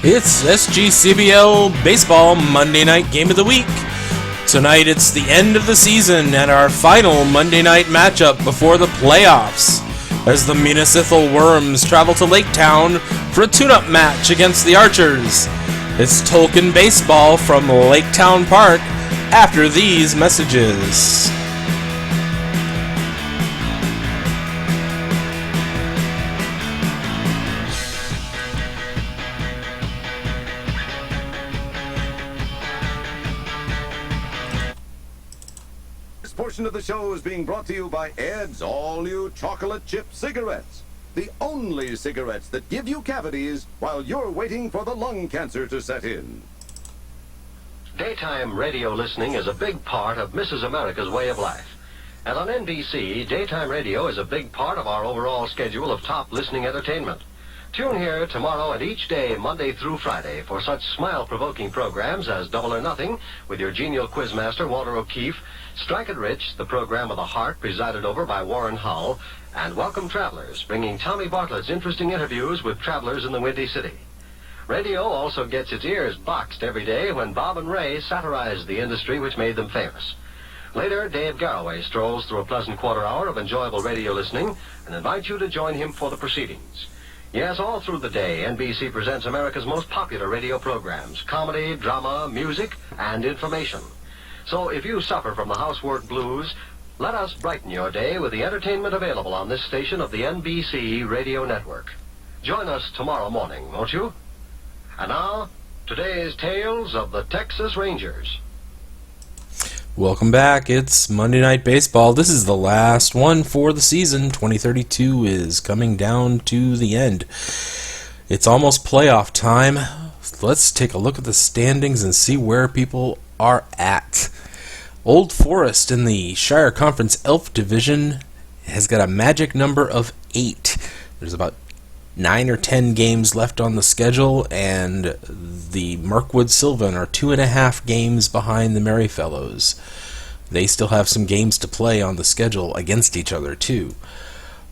It's SGCBL Baseball Monday Night Game of the Week. Tonight it's the end of the season and our final Monday night matchup before the playoffs, as the Minas Ithil Wyrms travel to Lake Town for a tune-up match against the Archers. It's Tolkien Baseball from Lake Town Park after these messages. This portion of the show is being brought to you by Ed's all-new chocolate chip cigarettes. The only cigarettes that give you cavities while you're waiting for the lung cancer to set in. Daytime radio listening is a big part of Mrs. America's way of life. And on NBC, daytime radio is a big part of our overall schedule of top listening entertainment. Tune here tomorrow and each day, Monday through Friday, for such smile-provoking programs as Double or Nothing with your genial quizmaster, Walter O'Keefe, Strike It Rich, the program with a heart presided over by Warren Hull, and Welcome Travelers, bringing Tommy Bartlett's interesting interviews with travelers in the Windy City. Radio also gets its ears boxed every day when Bob and Ray satirize the industry which made them famous. Later, Dave Garroway strolls through a pleasant quarter hour of enjoyable radio listening and invites you to join him for the proceedings. Yes, all through the day, NBC presents America's most popular radio programs: comedy, drama, music, and information. So if you suffer from the housework blues, let us brighten your day with the entertainment available on this station of the NBC Radio Network. Join us tomorrow morning, won't you? And now, today's Tales of the Texas Rangers. Welcome back. It's Monday Night Baseball. This is the last one for the season. 2032 is coming down to the end. It's almost playoff time. Let's take a look at the standings and see where people are at. Old Forest in the Shire Conference Elf Division has got a magic number of 8. There's about 9 or 10 games left on the schedule, and the Mirkwood Sylvan are 2.5 games behind the Merryfellows. They still have some games to play on the schedule against each other, too.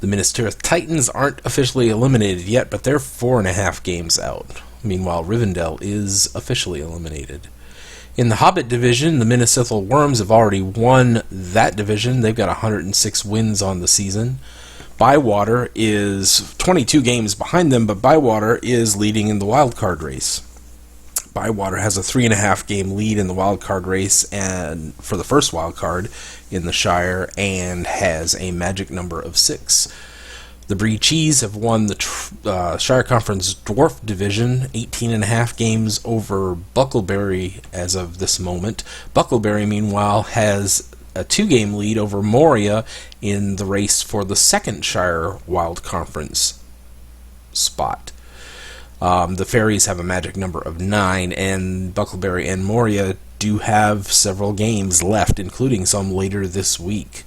The Minas Ithil Titans aren't officially eliminated yet, but they're 4.5 games out. Meanwhile, Rivendell is officially eliminated. In the Hobbit Division, the Minas Ithil Wyrms have already won that division. They've got 106 wins on the season. Bywater is 22 games behind them, but Bywater is leading in the wild card race. Bywater has a 3.5 game lead in the wild card race and for the first wild card in the Shire, and has a magic number of 6. The Brie Cheese have won the Shire Conference Dwarf Division, 18.5 games over Buckleberry as of this moment. Buckleberry, meanwhile, has a 2-game lead over Moria in the race for the second Shire Wild Conference spot. The Fairies have a magic number of 9, and Buckleberry and Moria do have several games left, including some later this week.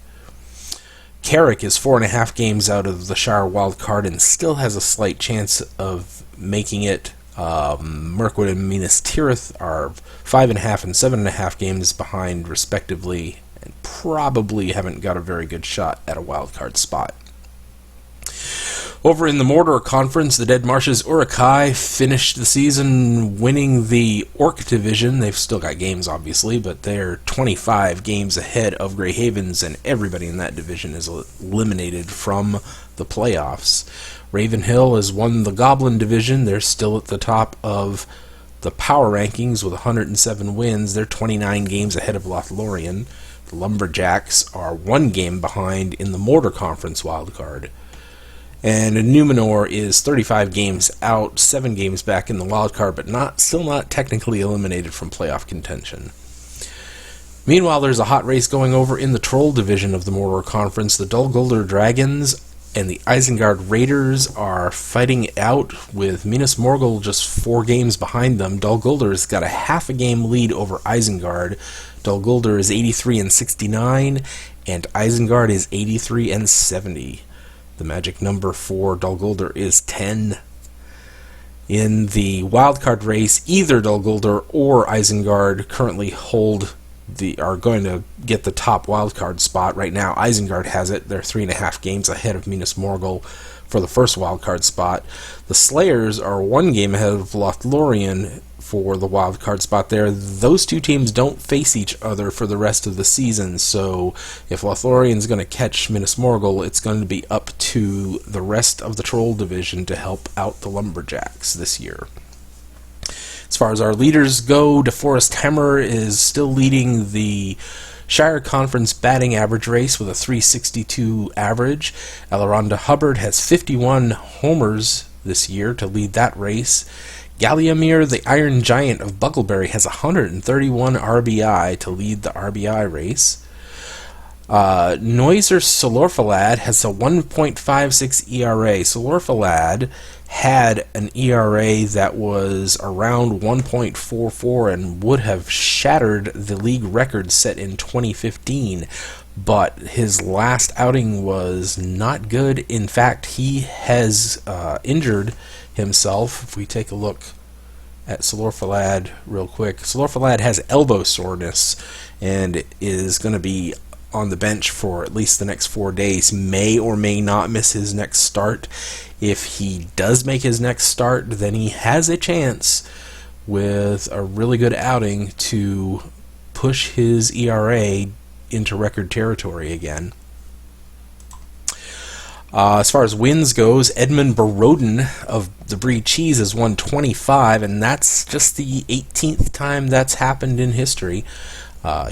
Carrick is 4.5 games out of the Shire Wild Card and still has a slight chance of making it. Mirkwood and Minas Tirith are 5.5 and 7.5 games behind, respectively, and probably haven't got a very good shot at a wild card spot. Over in the Mordor Conference, the Dead Marshes Urukai finished the season winning the Orc Division. They've still got games, obviously, but they're 25 games ahead of Grey Havens, and everybody in that division is eliminated from the playoffs. Ravenhill has won the Goblin Division. They're still at the top of the power rankings with 107 wins. They're 29 games ahead of Lothlorien. The Lumberjacks are 1 game behind in the Mordor Conference wildcard. And Numenor is 35 games out, 7 games back in the wildcard, but still not technically eliminated from playoff contention. Meanwhile, there's a hot race going over in the Troll Division of the Mordor Conference. The Dol Guldur Dragons and the Isengard Raiders are fighting it out, with Minas Morgul just 4 games behind them. Dol Guldur's got a half a game lead over Isengard. Dol Guldur is 83 and 69, and Isengard is 83 and 70. The magic number for Dol Guldur is 10. In the wildcard race, either Dol Guldur or Isengard currently hold are going to get the top wild card spot. Right now, Isengard has it. They're 3.5 games ahead of Minas Morgul for the first wild card spot. The Slayers are 1 game ahead of Lothlorien for the wild card spot there. Those two teams don't face each other for the rest of the season, so if Lothlorien's going to catch Minas Morgul, it's going to be up to the rest of the Troll division to help out the Lumberjacks this year. As far as our leaders go, DeForest Hammer is still leading the Shire Conference batting average race with a .362 average. Elronda Hubbard has 51 homers this year to lead that race. Galliamir, the Iron Giant of Bucklebury, has 131 RBI to lead the RBI race. Noiser Solorfalad has a 1.56 ERA. Solorfalad had an ERA that was around 1.44 and would have shattered the league record set in 2015, but his last outing was not good. In fact, he has injured himself. If we take a look at Solorfalad real quick, Solorfalad has elbow soreness and is going to be on the bench for at least the next 4 days. May or may not miss his next start. If he does make his next start, then he has a chance with a really good outing to push his ERA into record territory again. As far as wins goes, Edmund Baroden of the Brie Cheese has won 25, and that's just the 18th time that's happened in history.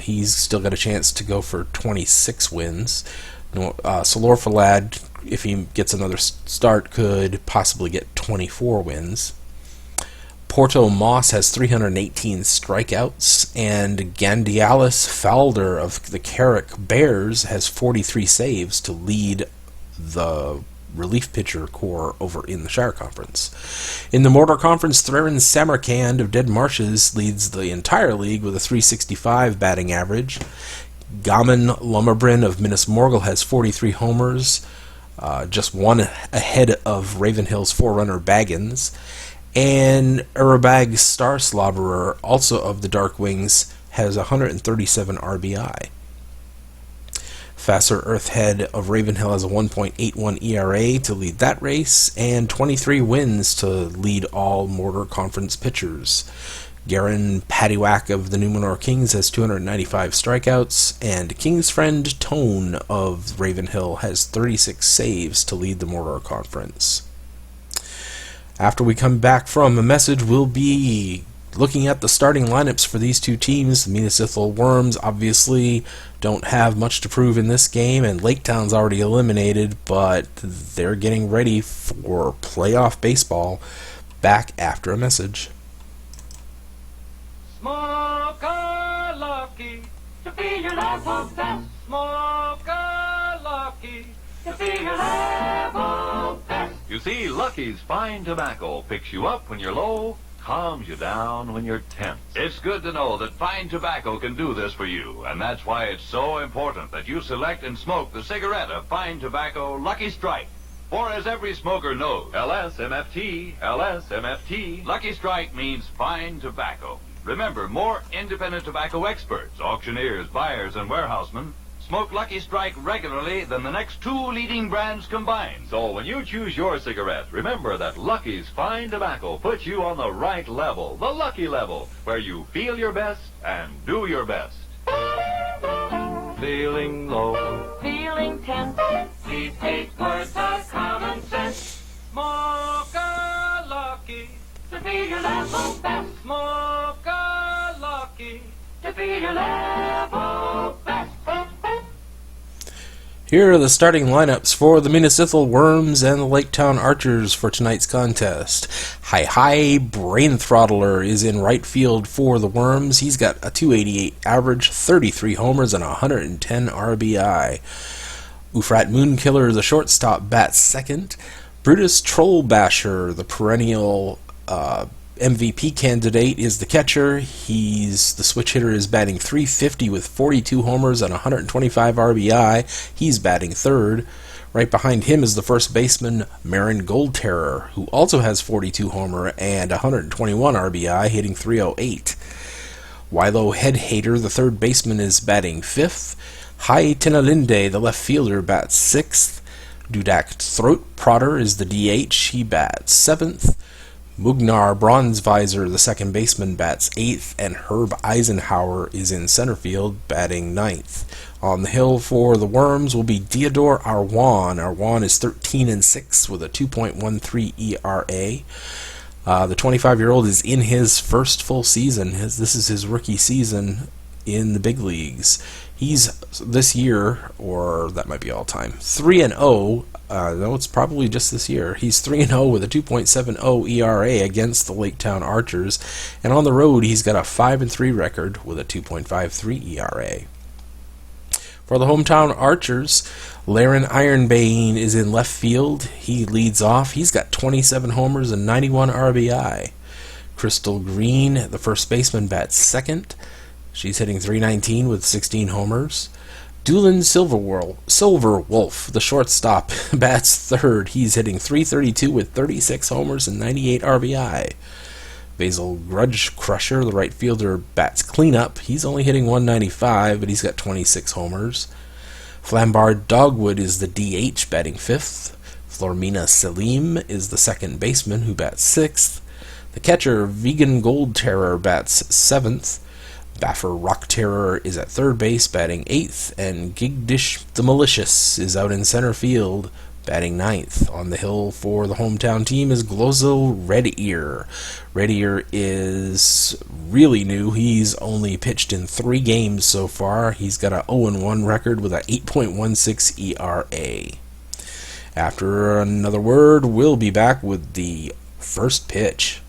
He's still got a chance to go for 26 wins. Solorfalad, if he gets another start, could possibly get 24 wins. Porto Moss has 318 strikeouts, and Gandialis Falder of the Carrick Bears has 43 saves to lead the relief pitcher core over in the Shire Conference. In the Mordor Conference, Threrin Samarkand of Dead Marshes leads the entire league with a .365 batting average. Gaman Lummerbrin of Minas Morgul has 43 homers, just one ahead of Ravenhill's forerunner Baggins. And Urabag Star Slobberer, also of the Dark Wings, has 137 RBI. Fasser Earthhead of Ravenhill has a 1.81 ERA to lead that race, and 23 wins to lead all Mordor Conference pitchers. Garen Paddywhack of the Numenor Kings has 295 strikeouts, and King's Friend Tone of Ravenhill has 36 saves to lead the Mordor Conference. After we come back from a message, we'll be looking at the starting lineups for these two teams. The Minas Ithil Wyrms obviously don't have much to prove in this game, and Lake Town's already eliminated, but they're getting ready for playoff baseball. Back after a message. Smoke a lucky to feel your level best. Smoke a lucky to feel your level best. You see, Lucky's fine tobacco picks you up when you're low, calms you down when you're tense. It's good to know that fine tobacco can do this for you, and that's why it's so important that you select and smoke the cigarette of fine tobacco Lucky Strike. For as every smoker knows, LSMFT, LSMFT, Lucky Strike means fine tobacco. Remember, more independent tobacco experts, auctioneers, buyers, and warehousemen smoke Lucky Strike regularly than the next two leading brands combined. So when you choose your cigarette, remember that Lucky's fine tobacco puts you on the right level, the Lucky level, where you feel your best and do your best. Feeling low, feeling tense. Please take words of common sense. Smoke a lucky to feel your level best. Smoke a lucky to feel your level best. Here are the starting lineups for the Minas Ithil Wyrms and the Lake Town Archers for tonight's contest. Hi Brain Throttler is in right field for the Wyrms. He's got a .288 average, 33 homers, and 110 RBI. Ufrat Moonkiller, the shortstop, bats second. Brutus Trollbasher, the perennial MVP candidate, is the catcher. The switch hitter is batting .350 with 42 homers and 125 RBI. He's batting third. Right behind him is the first baseman, Marin Goldterror, who also has 42 homer and 121 RBI, hitting .308. Wilo Headhater, the third baseman, is batting 5th. Hai Tinalinde, the left fielder, bats 6th. Dudak Throat Protter is the DH. He bats 7th. Mugnar Bronzevisor, the second baseman, bats 8th, and Herb Eisenhower is in center field, batting 9th. On the hill for the Worms will be Theodore Arwan. Arwan is 13-6 with a 2.13 ERA. The 25-year-old is in his first full season. This is his rookie season in the big leagues. He's this year, or that might be all time, 3-0. No, it's probably just this year. He's 3-0 with a 2.70 ERA against the Lake Town Archers, and on the road he's got a 5-3 record with a 2.53 ERA. For the hometown Archers, Laren Ironbane is in left field. He leads off. He's got 27 homers and 91 RBI. Crystal Green, the first baseman, bats 2nd. She's hitting .319 with 16 homers. Doolin Silverwolf, the shortstop, bats 3rd. He's hitting .332 with 36 homers and 98 RBI. Basil Grudge Crusher, the right fielder, bats cleanup. He's only hitting .195, but he's got 26 homers. Flambard Dogwood is the DH, batting 5th. Flormina Selim is the second baseman, who bats 6th. The catcher, Vegan Gold Terror, bats 7th. Baffer Rock Terror is at third base, batting 8th, and Gigdish the Malicious is out in center field, batting 9th. On the hill for the hometown team is Glozil Red Ear. Red Ear is really new. He's only pitched in 3 games so far. He's got a 0-1 record with a 8.16 ERA. After another word, we'll be back with the first pitch.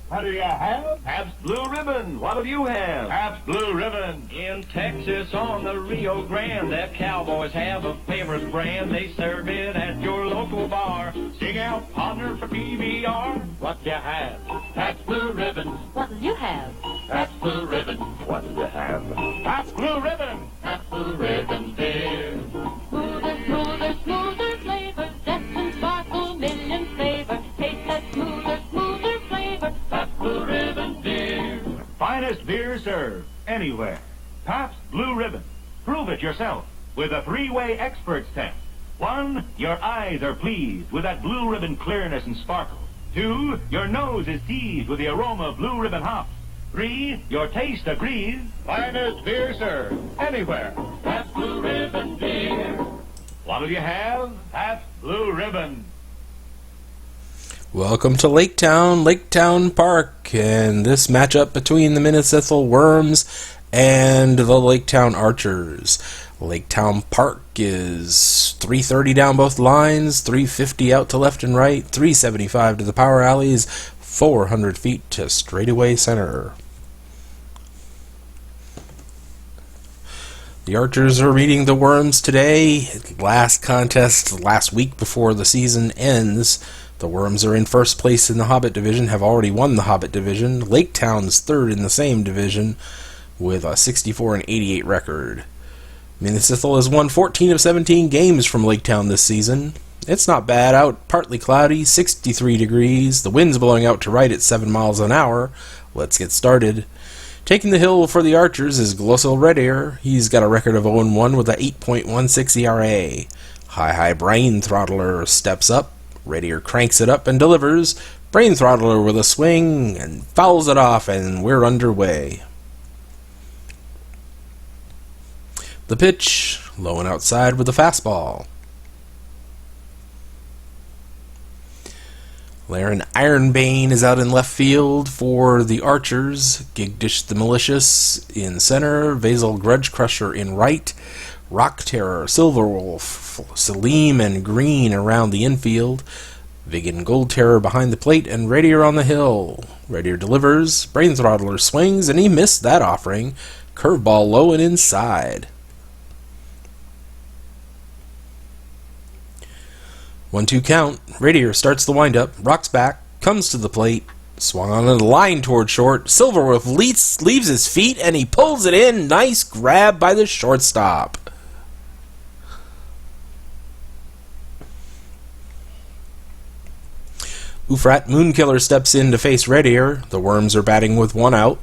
What do you have? Pabst Blue Ribbon. What do you have? Pabst Blue Ribbon. In Texas on the Rio Grande, that Cowboys have a favorite brand. They serve it at your local bar. Sing out, partner, for PBR. What you have? Pabst Blue Ribbon. What'll you have? Pabst Blue Ribbon. What do you have? Pabst Blue Ribbon. Pabst Blue Ribbon beer. Smoother, smoother, smoother flavor. Zest and sparkle, million flavor. Taste that smoother, smoother flavor. Pabst Blue Ribbon beer. Finest beer served anywhere. Pabst Blue Ribbon. Prove it yourself with a 3-way experts test. 1, your eyes are pleased with that Blue Ribbon clearness and sparkle. 2, your nose is teased with the aroma of Blue Ribbon hops. 3, your taste agrees. Finest beer served anywhere. Pabst Blue Ribbon beer. What'll you have? Pabst Blue Ribbon. Welcome to Lake Town Park, and this matchup between the Minas Ithil Wyrms and the Lake Town Archers. Lake Town Park is 330 down both lines, 350 out to left and right, 375 to the power alleys, 400 feet to straightaway center. The Archers are meeting the Wyrms today. Last contest last week before the season ends. The Wyrms are in first place in the Hobbit Division, have already won the Hobbit Division. Lake Town's third in the same division with a 64-88 record. Minas Ithil has won 14 of 17 games from Lake Town this season. It's not bad out, partly cloudy, 63 degrees. The wind's blowing out to right at 7 miles an hour. Let's get started. Taking the hill for the Archers is Glossil Red Ear. He's got a record of 0-1 with a 8.16 ERA. High Brain Throttler steps up. Red Ear cranks it up and delivers. Brain Throttler with a swing and fouls it off, and we're underway. The pitch, low and outside with a fastball. Laren Ironbane is out in left field for the Archers. Gigdish the Malicious in center. Basil Grudge Crusher in right. Rock Terror, Silverwolf, Selim, and Green around the infield. Vegan Gold Terror behind the plate, and Red Ear on the hill. Red Ear delivers. Brain Throttler swings, and he missed that offering. Curveball low and inside. 1-2 count. Red Ear starts the windup, rocks back, comes to the plate, swung on the line toward short. Silverwolf leaves his feet, and he pulls it in. Nice grab by the shortstop. Ufrat Moonkiller steps in to face Red Ear. The Wyrms are batting with 1 out.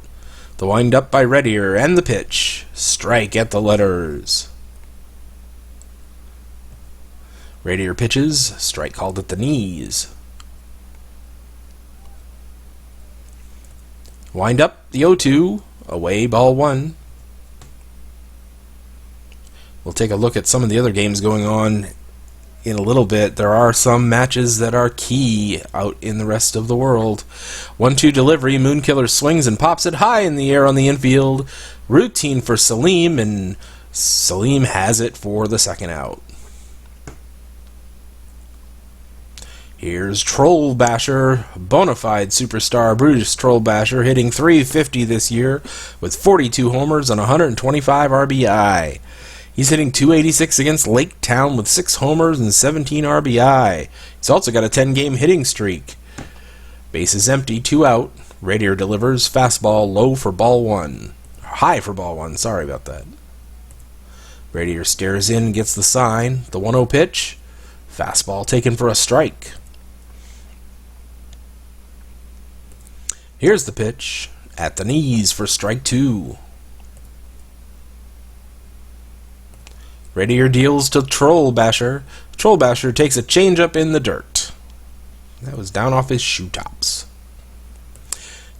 The wind up by Reddier, and the pitch. Strike at the letters. Reddier pitches. Strike called at the knees. Wind up, the 0-2. Away, ball 1. We'll take a look at some of the other games going on in a little bit. There are some matches that are key out in the rest of the world. 1-2 delivery. Moonkiller swings and pops it high in the air on the infield. Routine for Salim, and Salim has it for the second out. Here's Troll Basher, bona fide superstar Bruce Troll Basher, hitting .350 this year with 42 homers and 125 RBI. He's hitting .286 against Lake Town with 6 homers and 17 RBI. He's also got a 10-game hitting streak. Base is empty, 2 out. Radier delivers, fastball low for ball 1. High for ball 1, sorry about that. Radier stares in, gets the sign. The 1-0 pitch. Fastball taken for a strike. Here's the pitch. At the knees for strike 2. Radier deals to Troll Basher. Troll Basher takes a changeup in the dirt. That was down off his shoe tops.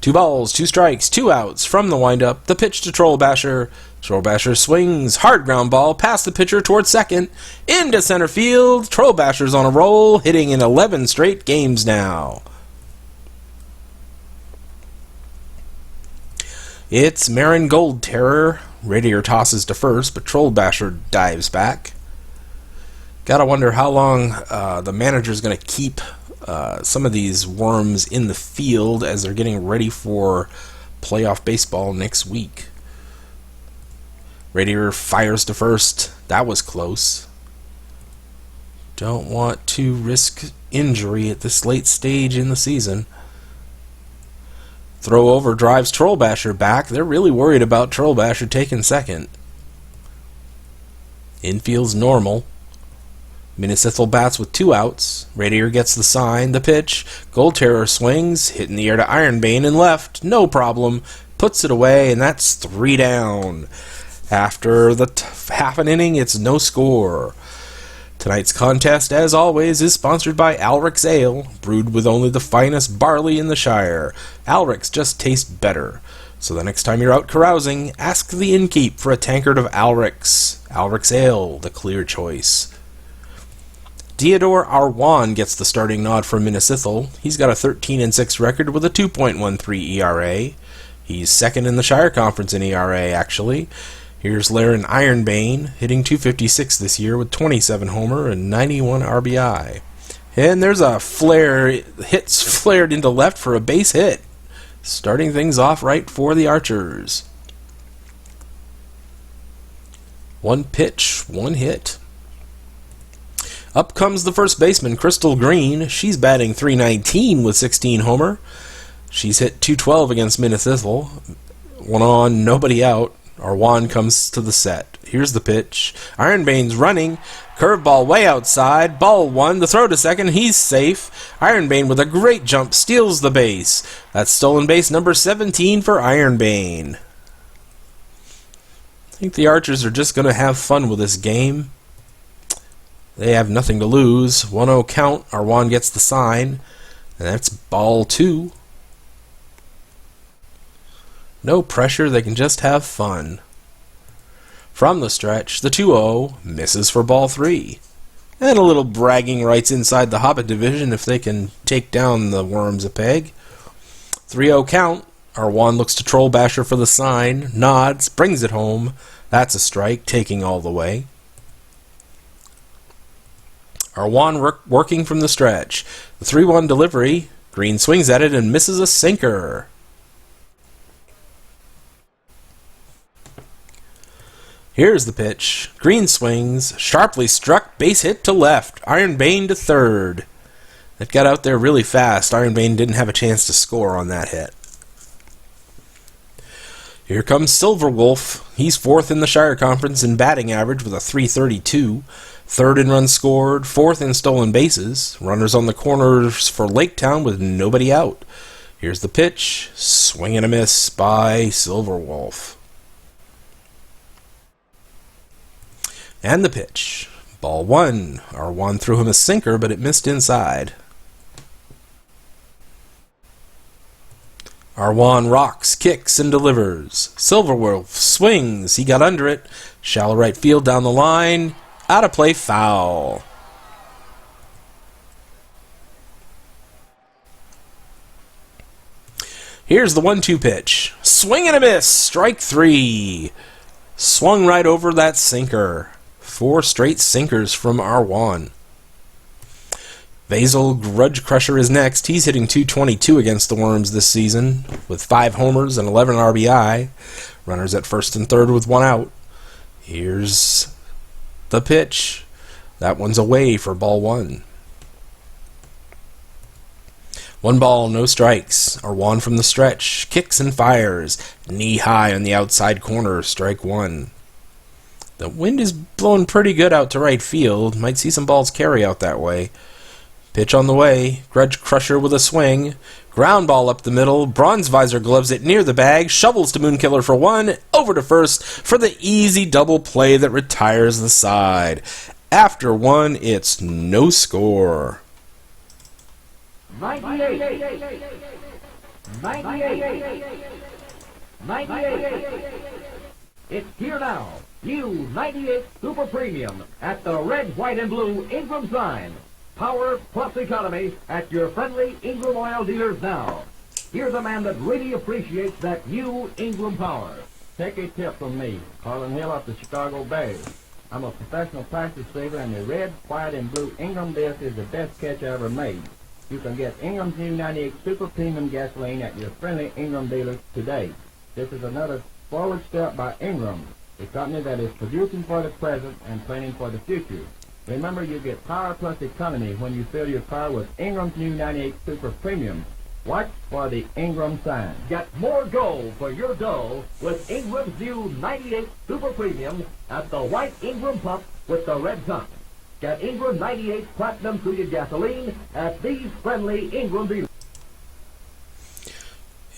2 balls, 2 strikes, 2 outs from the windup. The pitch to Troll Basher. Troll Basher swings. Hard ground ball past the pitcher towards second. Into center field. Troll Basher's on a roll, hitting in 11 straight games now. It's Marin Gold Terror. Radier tosses to first, but Troll Basher dives back. Gotta wonder how long the manager's going to keep some of these worms in the field as they're getting ready for playoff baseball next week. Radier fires to first. That was close. Don't want to risk injury at this late stage in the season. Throw over drives Troll Basher back. They're really worried about Troll Basher taking second. Infield's normal. Minas Ithil bats with 2 outs. Radier gets the sign, the pitch. Gold Terror swings, hit in the air to Ironbane and left. No problem. Puts it away, and that's 3 down. After the half an inning, it's no score. Tonight's contest, as always, is sponsored by Alric's Ale, brewed with only the finest barley in the Shire. Alric's just tastes better. So the next time you're out carousing, ask the innkeep for a tankard of Alric's. Alric's Ale, the clear choice. Theodore Arwan gets the starting nod for Minas Ithil. He's got a 13-6 record with a 2.13 ERA. He's second in the Shire Conference in ERA, actually. Here's Laren Ironbane, hitting .256 this year with 27 homer and 91 RBI. And there's a flare, hits flared into left for a base hit. Starting things off right for the Archers. 1 pitch, 1 hit. Up comes the first baseman, Crystal Green. She's batting .319 with 16 homer. She's hit .212 against Minas Ithil. 1 on, nobody out. Arwan comes to the set. Here's the pitch. Ironbane's running. Curveball way outside. Ball 1. The throw to second. He's safe. Ironbane with a great jump steals the base. That's stolen base number 17 for Ironbane. I think the Archers are just going to have fun with this game. They have nothing to lose. 1-0 count. Arwan gets the sign. And that's ball 2. No pressure, they can just have fun. From the stretch, the 2-0 misses for ball 3. And a little bragging rights inside the Hobbit division if they can take down the Worms a peg. 3-0 count. Arwan looks to Troll Basher for the sign, nods, brings it home. That's a strike, taking all the way. Arwan working from the stretch. The 3-1 delivery. Green swings at it and misses a sinker. Here's the pitch. Green swings, sharply struck, base hit to left. Ironbane to third. That got out there really fast. Ironbane didn't have a chance to score on that hit. Here comes Silverwolf. He's 4th in the Shire Conference in batting average with a .332. 3rd in runs scored, 4th in stolen bases. Runners on the corners for Lake Town with nobody out. Here's the pitch. Swing and a miss by Silverwolf. And the pitch. Ball 1. R1 threw him a sinker, but it missed inside. R1 rocks, kicks, and delivers. Silverwolf swings. He got under it. Shallow right field down the line. Out of play, foul. Here's the 1-2 pitch. Swing and a miss. Strike 3. Swung right over that sinker. 4 straight sinkers from R1. Basil Grudge Crusher is next. He's hitting .222 against the Worms this season with 5 homers and 11 RBI. Runners at first and third with 1 out. Here's the pitch. That one's away for ball 1. 1 ball, no strikes. R1 from the stretch. Kicks and fires. Knee high on the outside corner. Strike 1. The wind is blowing pretty good out to right field. Might see some balls carry out that way. Pitch on the way. Grudge Crusher with a swing. Ground ball up the middle. Bronze Visor gloves it near the bag. Shovels to Moonkiller for 1. Over to first for the easy double play that retires the side. After 1, it's no score. 98. 98. 98. It's here now. New 98 Super Premium at the red, white, and blue Ingram sign. Power plus economy at your friendly Ingram oil dealers now. Here's a man that really appreciates that new Ingram power. Take a tip from me, Carlin Hill of the Chicago Bears. I'm a professional practice saver, and the red, white, and blue Ingram disc is the best catch I ever made. You can get Ingram's new 98 Super Premium gasoline at your friendly Ingram dealer today. This is another forward step by Ingram, a company that is producing for the present and planning for the future. Remember, you get power plus economy when you fill your car with Ingram's new 98 Super Premium. Watch for the Ingram sign. Get more gold for your dough with Ingram's new 98 Super Premium at the white Ingram pump with the red top. Get Ingram 98 Platinum Treated Gasoline at these friendly Ingram dealers.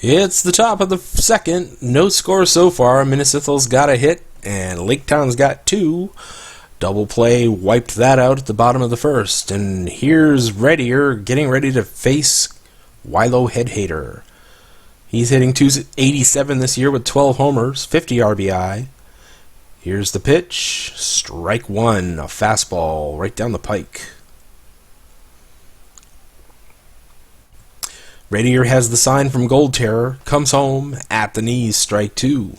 It's the top of the second. No score so far. Minas Ithil's got a hit, and Lake Town's got 2. Double play wiped that out at the bottom of the first. And here's Reddier getting ready to face Wilo Headhater. He's hitting .287 this year with 12 homers, 50 RBI. Here's the pitch. Strike 1. A fastball right down the pike. Reddier has the sign from Gold Terror. Comes home at the knees. Strike 2.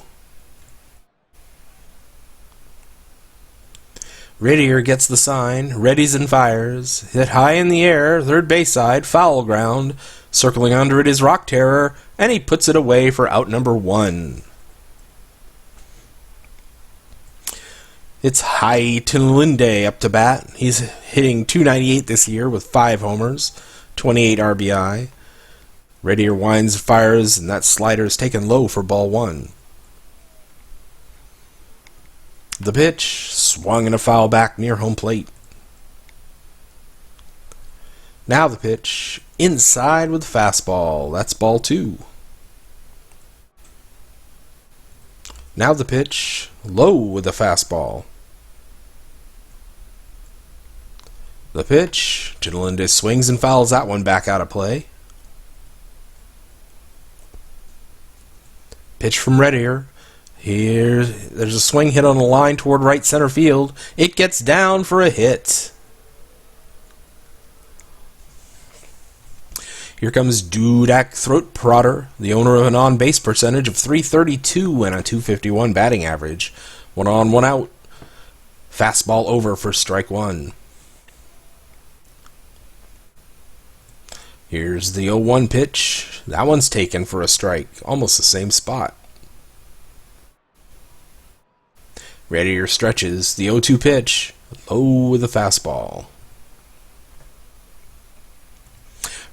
Reddier gets the sign. Readies and fires. Hit high in the air. Third base side. Foul ground. Circling under it is Rock Terror. And he puts it away for out number 1. It's Linde up to bat. He's hitting .298 this year with 5 homers, 28 RBI. Reddier winds, fires, and that slider is taken low for ball 1. The pitch, swung and a foul back near home plate. Now the pitch, inside with fastball. That's ball 2. Now the pitch, low with a fastball. The pitch, Linde swings and fouls that one back out of play. Pitch from Reddier. There's a swing hit on the line toward right center field. It gets down for a hit. Here comes Dudak Throat Prodder, the owner of an on-base percentage of .332 and a .251 batting average. 1 on, 1 out. Fastball over for strike 1. Here's the 0-1 pitch. That one's taken for a strike. Almost the same spot. Reddier stretches. The 0-2 pitch. Low with a fastball.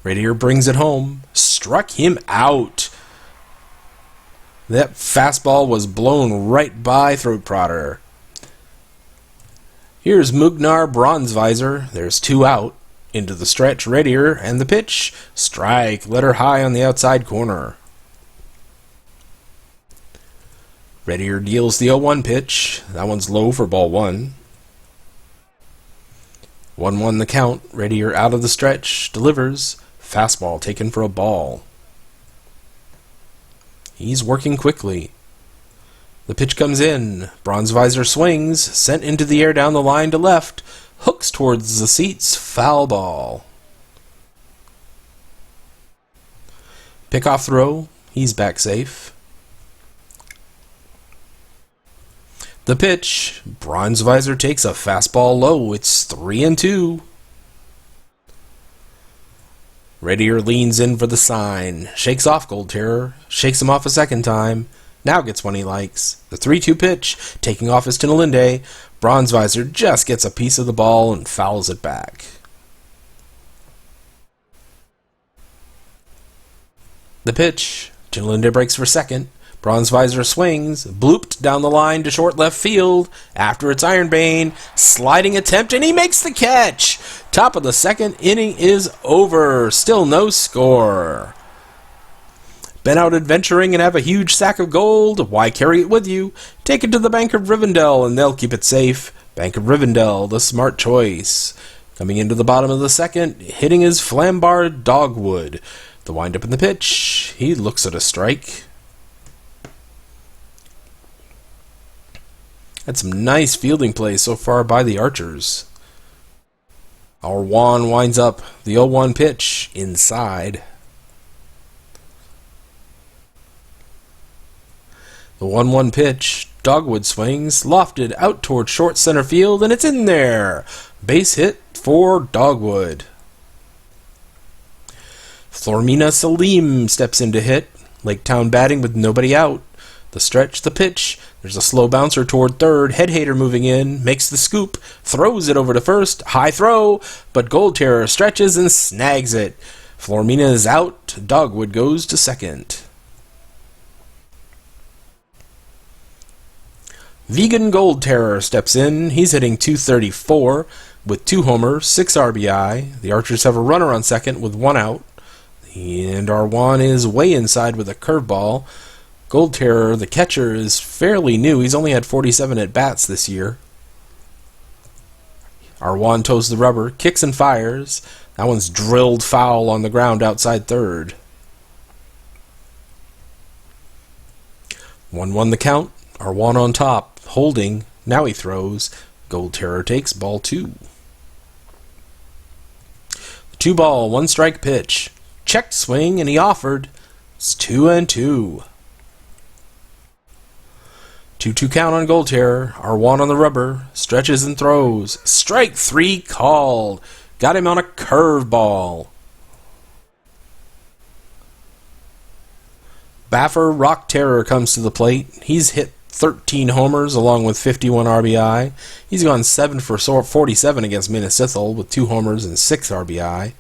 Reddier brings it home. Struck him out. That fastball was blown right by Throat Prodder. Here's Mugnar Bronze Visor. There's 2 out. Into the stretch, Radier, and the pitch. Strike, let her high on the outside corner. Radier deals the 0-1 pitch. That one's low for ball 1. 1-1 the count. Radier out of the stretch. Delivers. Fastball taken for a ball. He's working quickly. The pitch comes in. Bronze visor swings. Sent into the air down the line to left. Hooks towards the seats. Foul ball. Pickoff throw. He's back safe. The pitch. Bronze visor takes a fastball low. It's 3-2. Radier leans in for the sign. Shakes off Gold Terror. Shakes him off a second time. Now gets one he likes. The 3-2 pitch. Taking off is Tinalinde. Bronze visor just gets a piece of the ball and fouls it back. The pitch. Tinalinde breaks for second. Bronze visor swings, blooped down the line to short left field. After it's Ironbane, sliding attempt, and he makes the catch. Top of the second inning is over. Still no score. Been out adventuring and have a huge sack of gold? Why carry it with you? Take it to the Bank of Rivendell and they'll keep it safe. Bank of Rivendell, the smart choice. Coming into the bottom of the second, hitting his Flambar Dogwood. The windup in the pitch. He looks at a strike. Had some nice fielding play so far by the Archers. Our Juan winds up the 0-1 pitch inside. The 1-1 pitch, Dogwood swings, lofted out toward short center field, and it's in there. Base hit for Dogwood. Flormina Salim steps in to hit. Laketown batting with nobody out. The stretch, the pitch. There's a slow bouncer toward third. Head Hater moving in. Makes the scoop. Throws it over to first. High throw. But Gold Terror stretches and snags it. Flormina is out. Dogwood goes to second. Vegan Gold Terror steps in. He's hitting .234 with 2 homers, 6 RBI. The Archers have a runner on second with 1 out. And our Juan is way inside with a curveball. Gold Terror, the catcher, is fairly new. He's only had 47 at-bats this year. Our Juan toes the rubber, kicks and fires. That one's drilled foul on the ground outside third. 1-1 the count. Our Juan on top, holding. Now he throws. Gold Terror takes ball 2. 2-ball, 1-strike pitch. Checked swing, and he offered. It's 2-2. 2-2 count on Gold Terror. Our Juan on the rubber. Stretches and throws. Strike 3 called. Got him on a curveball. Baffer Rock Terror comes to the plate. He's hit 13 homers along with 51 RBI. He's gone 7 for 47 against Minas Ithil with 2 homers and 6 RBI.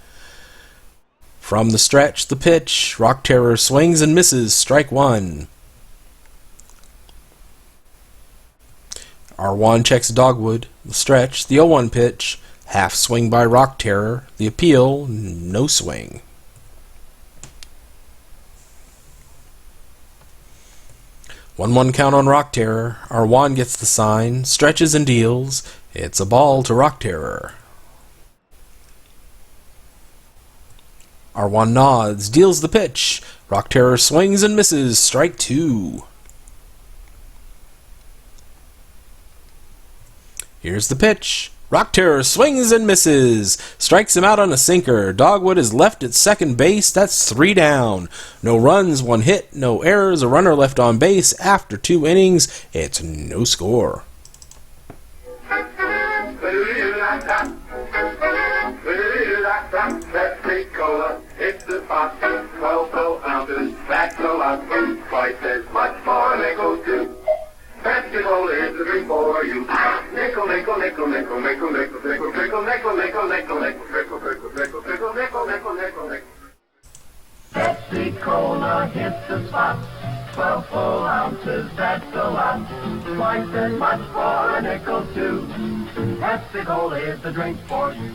From the stretch, the pitch. Rock Terror swings and misses. Strike 1. Our Juan checks Dogwood. The stretch, the 0-1 pitch. Half swing by Rock Terror. The appeal, no swing. One count on Rock Terror. Our Juan gets the sign. Stretches and deals. It's a ball to Rock Terror. Our Juan nods. Deals the pitch. Rock Terror swings and misses. Strike 2. Here's the pitch. Rock Terror swings and misses. Strikes him out on a sinker. Dogwood is left at second base. That's 3 down. No runs, 1 hit, no errors. A runner left on base after 2 innings. It's no score. Pepsi-Cola, it's the pot, 12 ounces, that's a lot, twice as much for a nickel too. Pepsi-Cola is the drink for you. Nickel, nickel, nickel, nickel, nickel, nickel, nickel, nickel, nickel, nickel, nickel, nickel, nickel, nickel, nickel, nickel, nickel, nickel, nickel, nickel. Pepsi-Cola hits the spot, 12 full ounces, that's a lot, twice as much for a nickel too. Pepsi-Cola is the drink for you.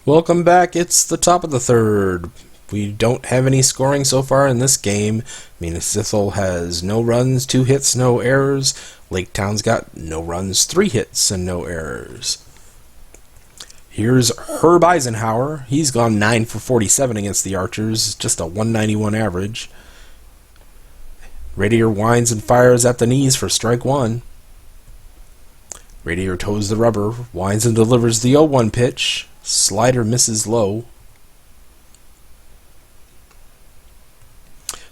Welcome back. It's the top of the third. We don't have any scoring so far in this game. Minas Ithil has no runs, 2 hits, no errors. Lake Town's got no runs, 3 hits, and no errors. Here's Herb Eisenhower. He's gone 9 for 47 against the Archers, just a 191 average. Radier winds and fires at the knees for strike 1. Radier toes the rubber, winds and delivers the 0-1 pitch. Slider misses low.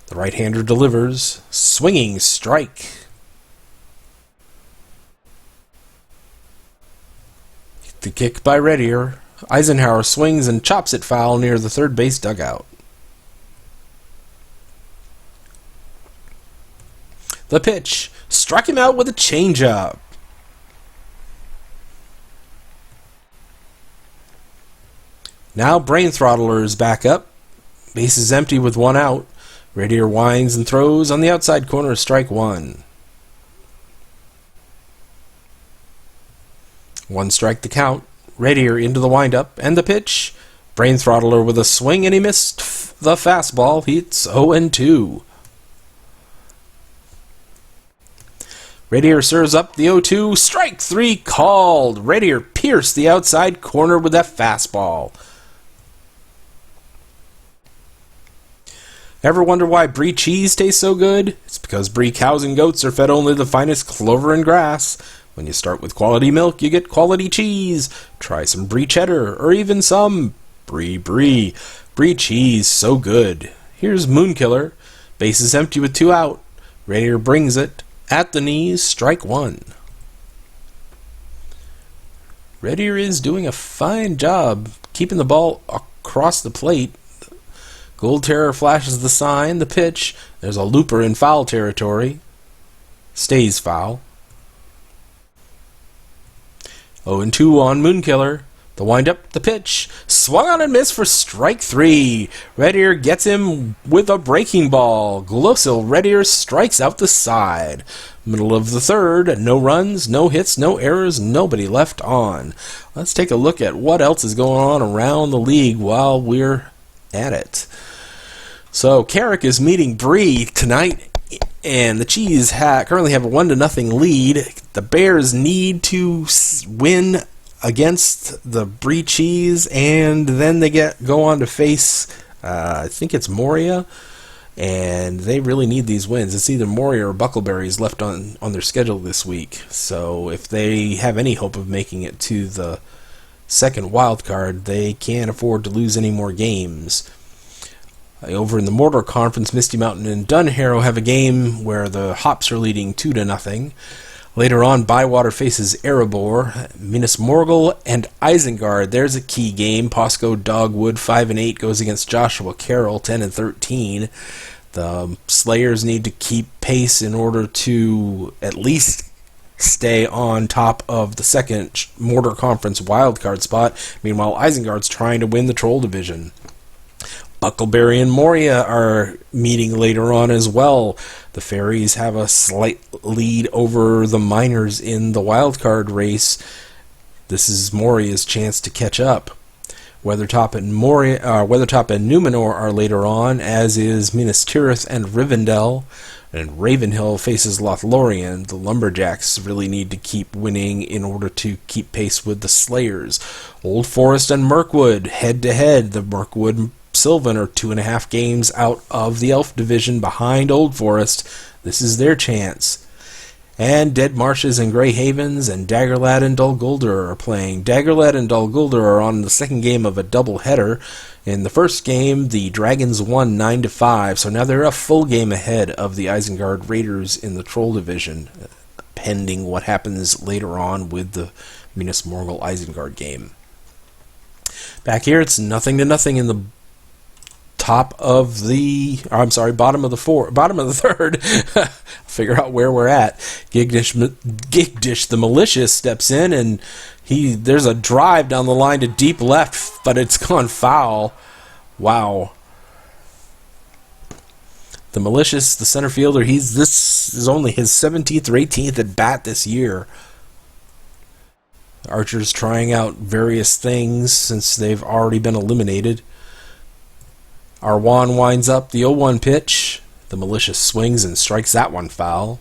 The right-hander delivers. Swinging strike. The kick by Radier. Eisenhower swings and chops it foul near the third base dugout. The pitch. Struck him out with a changeup. Now Brain Throttler is back up. Base is empty with 1 out. Radier winds and throws on the outside corner, strike 1. 1 strike the count. Radier into the windup and the pitch. Brain Throttler with a swing and he missed the fastball. It's 0-2. Radier serves up the 0-2. Strike 3 called. Radier pierced the outside corner with that fastball. Ever wonder why brie cheese tastes so good? It's because brie cows and goats are fed only the finest clover and grass. When you start with quality milk, you get quality cheese. Try some brie cheddar, or even some brie brie. Brie cheese, so good. Here's Moonkiller. Base is empty with 2 out. Radier brings it. At the knees, strike 1. Radier is doing a fine job keeping the ball across the plate. Gold Terror flashes the sign, the pitch. There's a looper in foul territory. Stays foul. 0-2 on Moonkiller. The windup, the pitch. Swung on and missed for strike 3. Radier gets him with a breaking ball. Glosil Radier strikes out the side. Middle of the third, no runs, no hits, no errors, nobody left on. Let's take a look at what else is going on around the league while we're at it. So Carrick is meeting Bree tonight, and the Cheese currently have a 1-0 lead. The Bears need to win against the Bree Cheese, and then they go on to face, I think it's Moria, and they really need these wins. It's either Moria or Buckleberries left on their schedule this week. So if they have any hope of making it to the second wild card, they can't afford to lose any more games. Over in the Mordor Conference, Misty Mountain and Dunharrow have a game where the Hops are leading 2-0. Later on, Bywater faces Erebor. Minas Morgul and Isengard, there's a key game. Posco Dogwood 5-8 goes against Joshua Carroll 10-13. The Slayers need to keep pace in order to at least stay on top of the second Mordor Conference wildcard spot. Meanwhile, Isengard's trying to win the Troll Division. Buckleberry and Moria are meeting later on as well. The Fairies have a slight lead over the Miners in the wildcard race. This is Moria's chance to catch up. Weathertop and Numenor are later on, as is Minas Tirith and Rivendell. And Ravenhill faces Lothlorien. The Lumberjacks really need to keep winning in order to keep pace with the Slayers. Old Forest and Mirkwood head-to-head. The Mirkwood Sylvan are 2.5 games out of the Elf Division behind Old Forest. This is their chance. And Dead Marshes and Grey Havens and Daggerlad and Dol Guldur are playing. Daggerlad and Dol Guldur are on the second game of a doubleheader. In the first game, the Dragons won 9-5, so now they're a full game ahead of the Isengard Raiders in the Troll Division, pending what happens later on with the Minas Morgul Isengard game. Back here, it's 0-0 in the bottom of the third. Figure out where we're at. Gigdish the Malicious steps in, and there's a drive down the line to deep left, but it's gone foul. Wow. The Malicious, the center fielder, this is only his 17th or 18th at bat this year. Archer's trying out various things since they've already been eliminated. Arwan winds up the 0-1 pitch. The malicious swings and strikes that one foul.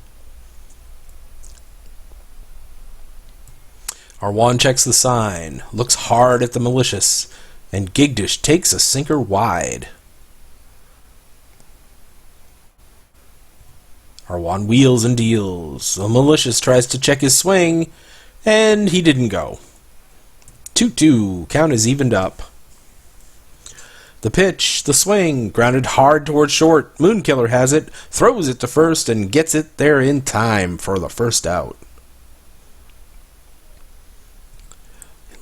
Arwan checks the sign, looks hard at the malicious, and Gigdish takes a sinker wide. Arwan wheels and deals. The malicious tries to check his swing, and he didn't go. 2-2. Count is evened up. The pitch, the swing, grounded hard towards short. Moonkiller has it, throws it to first, and gets it there in time for the first out.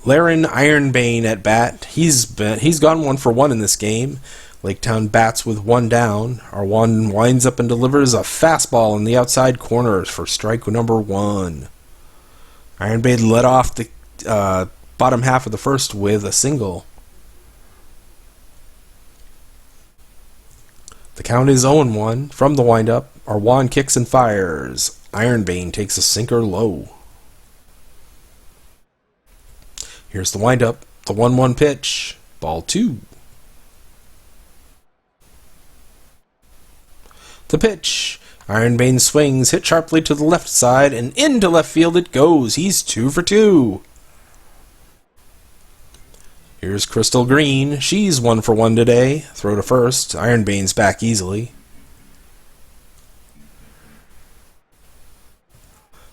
Laren Ironbane at bat. He's gone 1-for-1 in this game. Laketown bats with one down. Arwan winds up and delivers a fastball in the outside corner for strike number 1. Ironbane led off the bottom half of the first with a single. The count is 0-1 from the windup. Arwan kicks and fires. Ironbane takes a sinker low. Here's the windup. The 1-1 pitch. Ball 2. The pitch. Ironbane swings, hit sharply to the left side, and into left field it goes. He's 2 for 2. Here's Crystal Green. She's 1 for 1 today. Throw to first. Ironbane's back easily.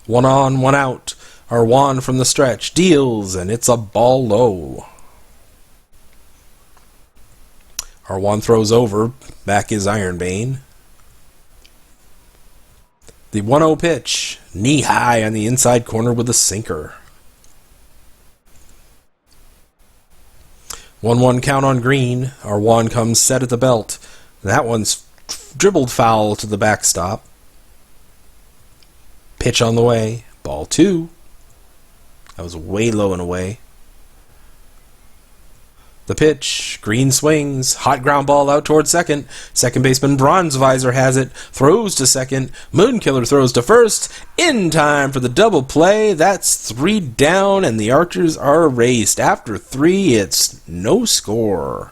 1 on, 1 out. Arwan from the stretch deals, and it's a ball low. Arwan throws over. Back is Ironbane. The 1-0 pitch. Knee high on the inside corner with a sinker. 1-1 count on Green. Arwan comes set at the belt. That one's dribbled foul to the backstop. Pitch on the way. Ball 2. That was way low and away. The pitch. Green swings. Hot ground ball out towards second. Second baseman Bronzevisor has it. Throws to second. Moonkiller throws to first. In time for the double play. That's 3 down, and the Archers are erased. After 3, it's no score.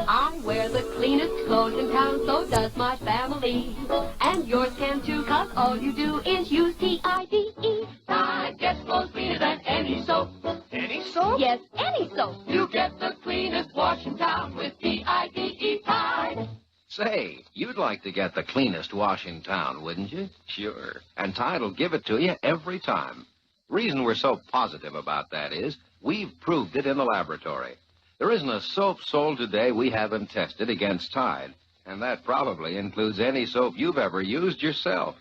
I wear the cleanest clothes in town, so does my family. And yours can too, cause all you do is use T-I-D-E. Tide gets clothes cleaner than any soap. Any soap? Yes, any soap. You get the cleanest wash in town with T-I-D-E Tide. Say, you'd like to get the cleanest wash in town, wouldn't you? Sure. And Tide'll give it to you every time. Reason we're so positive about that is we've proved it in the laboratory. There isn't a soap sold today we haven't tested against Tide. And that probably includes any soap you've ever used yourself.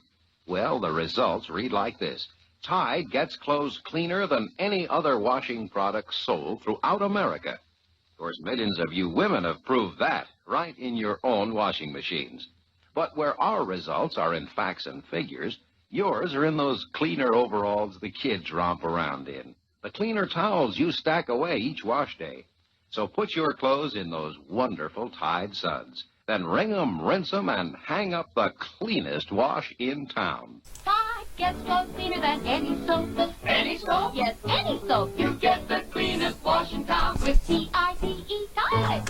Well, the results read like this. Tide gets clothes cleaner than any other washing product sold throughout America. Of course, millions of you women have proved that right in your own washing machines. But where our results are in facts and figures, yours are in those cleaner overalls the kids romp around in. The cleaner towels you stack away each wash day. So put your clothes in those wonderful Tide Suds. Then wring 'em, rinse 'em, and hang up the cleanest wash in town. Tide gets clothes cleaner than any soap. Any soap? Yes, any soap. You get the cleanest wash in town with T-I-D-E Tide.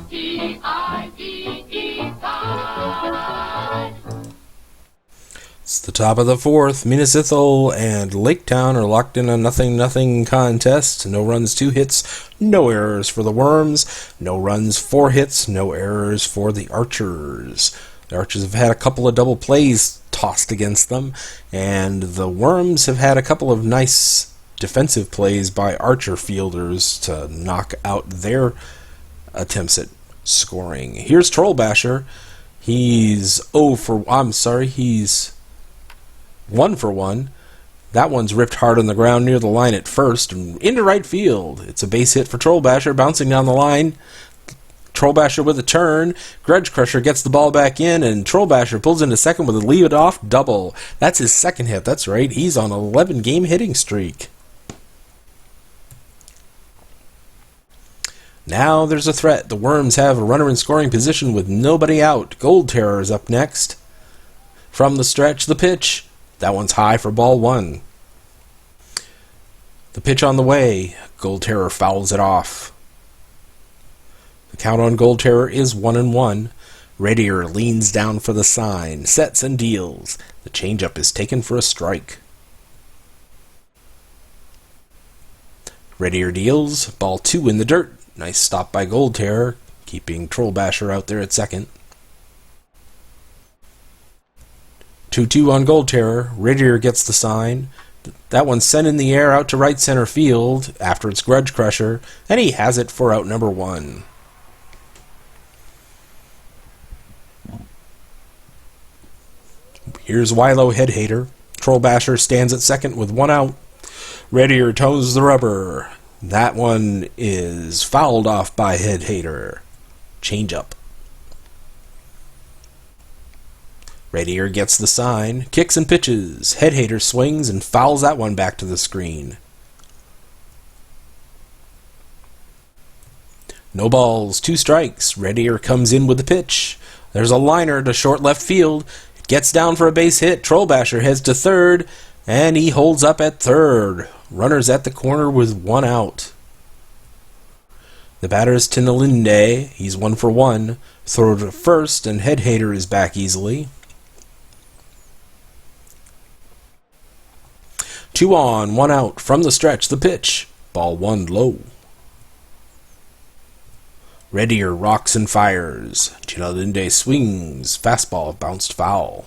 T-I-D-E Tide. It's the top of the 4th. Minas Ithil and Laketown are locked in a 0-0 contest. No runs, 2 hits, no errors for the Worms. No runs, 4 hits, no errors for the Archers. The Archers have had a couple of double plays tossed against them, and the Worms have had a couple of nice defensive plays by Archer fielders to knock out their attempts at scoring. Here's Trollbasher. He's 1 for 1. That one's ripped hard on the ground near the line at first and into right field. It's a base hit for Trollbasher, bouncing down the line. Trollbasher with a turn. Grudge Crusher gets the ball back in, and Trollbasher pulls into second with a lead-off double. That's his second hit. That's right. He's on an 11-game hitting streak. Now there's a threat. The Worms have a runner in scoring position with nobody out. Gold Terror is up next. From the stretch, the pitch. That one's high for ball 1. The pitch on the way. Gold Terror fouls it off. The count on Gold Terror is 1-1. Radier leans down for the sign, sets and deals. The changeup is taken for a strike. Radier deals, ball 2 in the dirt. Nice stop by Gold Terror, keeping Troll Basher out there at second. 2-2 on Gold Terror. Radier gets the sign. That one's sent in the air out to right center field after its Grudge Crusher, and he has it for out number 1. Here's Wilo Head Hater. Troll Basher stands at second with 1 out. Radier toes the rubber. That one is fouled off by Head Hater. Change up. Radier gets the sign, kicks and pitches. Head Hater swings and fouls that one back to the screen. No balls, 2 strikes. Radier comes in with the pitch. There's a liner to short left field. It gets down for a base hit. Troll Basher heads to third, and he holds up at third. Runners at the corner with 1 out. The batter is Tinalinde. He's 1 for 1. Throw to first, and Head Hater is back easily. 2 on, 1 out. From the stretch, the pitch. Ball 1 low. Radier rocks and fires. Tinalinde swings. Fastball bounced foul.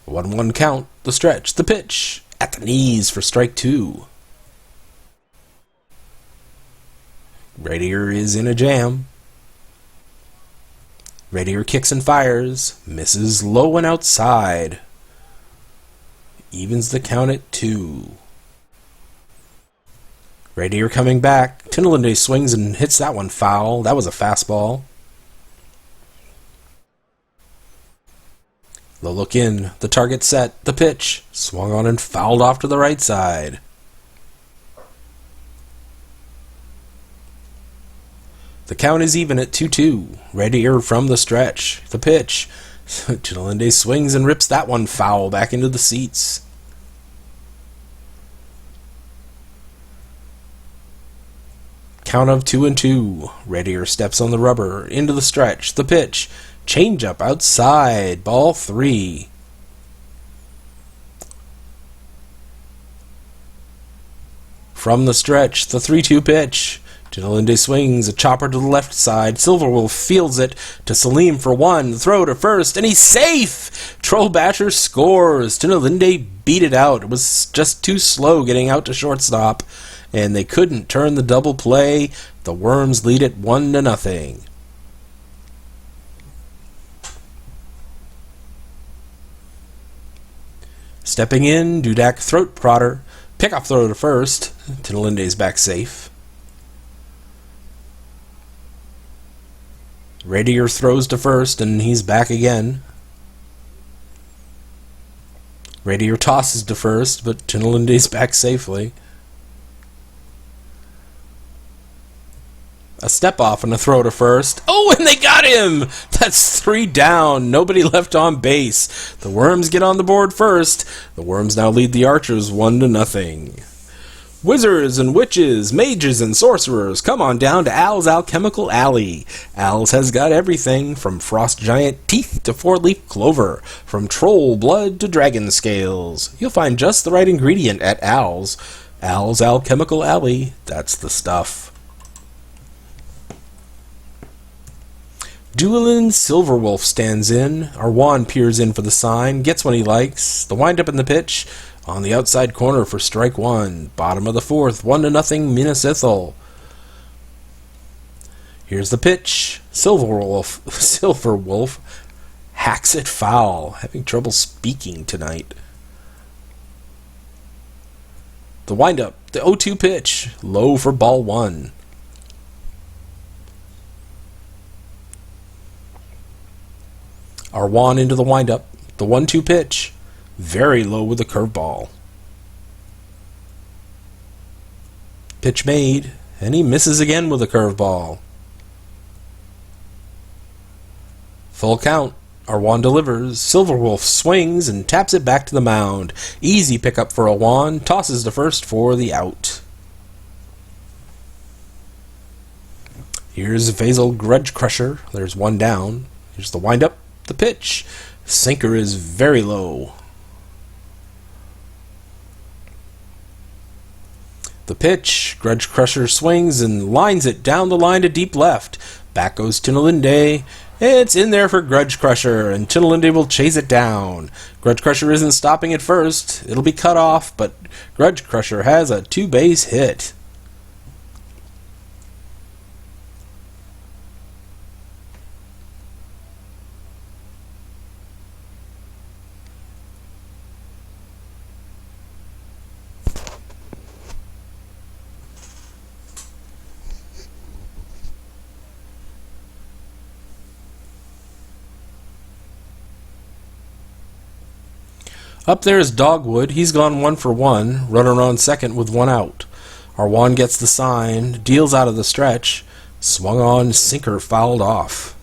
1-1 count. The stretch, the pitch. At the knees for strike 2. Radier is in a jam. Radier kicks and fires. Misses low and outside. Evens the count at 2. Radier coming back. Tinalinde swings and hits that one foul. That was a fastball. The look in. The target set. The pitch. Swung on and fouled off to the right side. The count is even at 2-2. Radier from the stretch. The pitch. Tinalinde swings and rips that one foul back into the seats. Count of 2-2. Radier steps on the rubber. Into the stretch. The pitch. Changeup outside. Ball 3. From the stretch. The 3-2 pitch. Tinalinde swings, a chopper to the left side. Silverwolf fields it to Salim for 1. Throw to first, and he's safe! Troll Basher scores. Tinalinde beat it out. It was just too slow getting out to shortstop, and they couldn't turn the double play. The Worms lead it 1-0. Stepping in, Dudak throat prodder. Pickoff throw to first. Tinalinde's back safe. Radier throws to first, and he's back again. Radier tosses to first, but Tinalinde's back safely. A step off and a throw to first. Oh, and they got him! That's 3 down. Nobody left on base. The Worms get on the board first. The Worms now lead the Archers 1-0. Wizards and witches, mages and sorcerers, come on down to Al's Alchemical Alley. Al's has got everything from frost giant teeth to 4-leaf clover, from troll blood to dragon scales. You'll find just the right ingredient at Al's. Al's Alchemical Alley, that's the stuff. Duelin Silverwolf stands in. Arwan peers in for the sign, gets what he likes. The windup in the pitch. On the outside corner for strike 1. Bottom of the 4th, 1-0 Minas Ithil. Here's the pitch. Silverwolf hacks it foul. Having trouble speaking tonight. The windup. The 0-2 pitch. Low for ball 1. Arwan into the windup. The 1-2 pitch. Very low with a curveball. Pitch made, and he misses again with a curveball. Full count. Arwan delivers. Silverwolf swings and taps it back to the mound. Easy pickup for Arwan. Tosses to first for the out. Here's Vasil Grudge Crusher. There's one down. Here's the windup. The pitch. Sinker is very low. The pitch. Grudge Crusher swings and lines it down the line to deep left. Back goes Tinalinde. It's in there for Grudge Crusher, and Tinalinde will chase it down. Grudge Crusher isn't stopping at first. It'll be cut off, but Grudge Crusher has a two-base hit. Up there is Dogwood. He's gone 1 for 1. Runner on second with 1 out. Arwan gets the sign. Deals out of the stretch. Swung on. Sinker fouled off.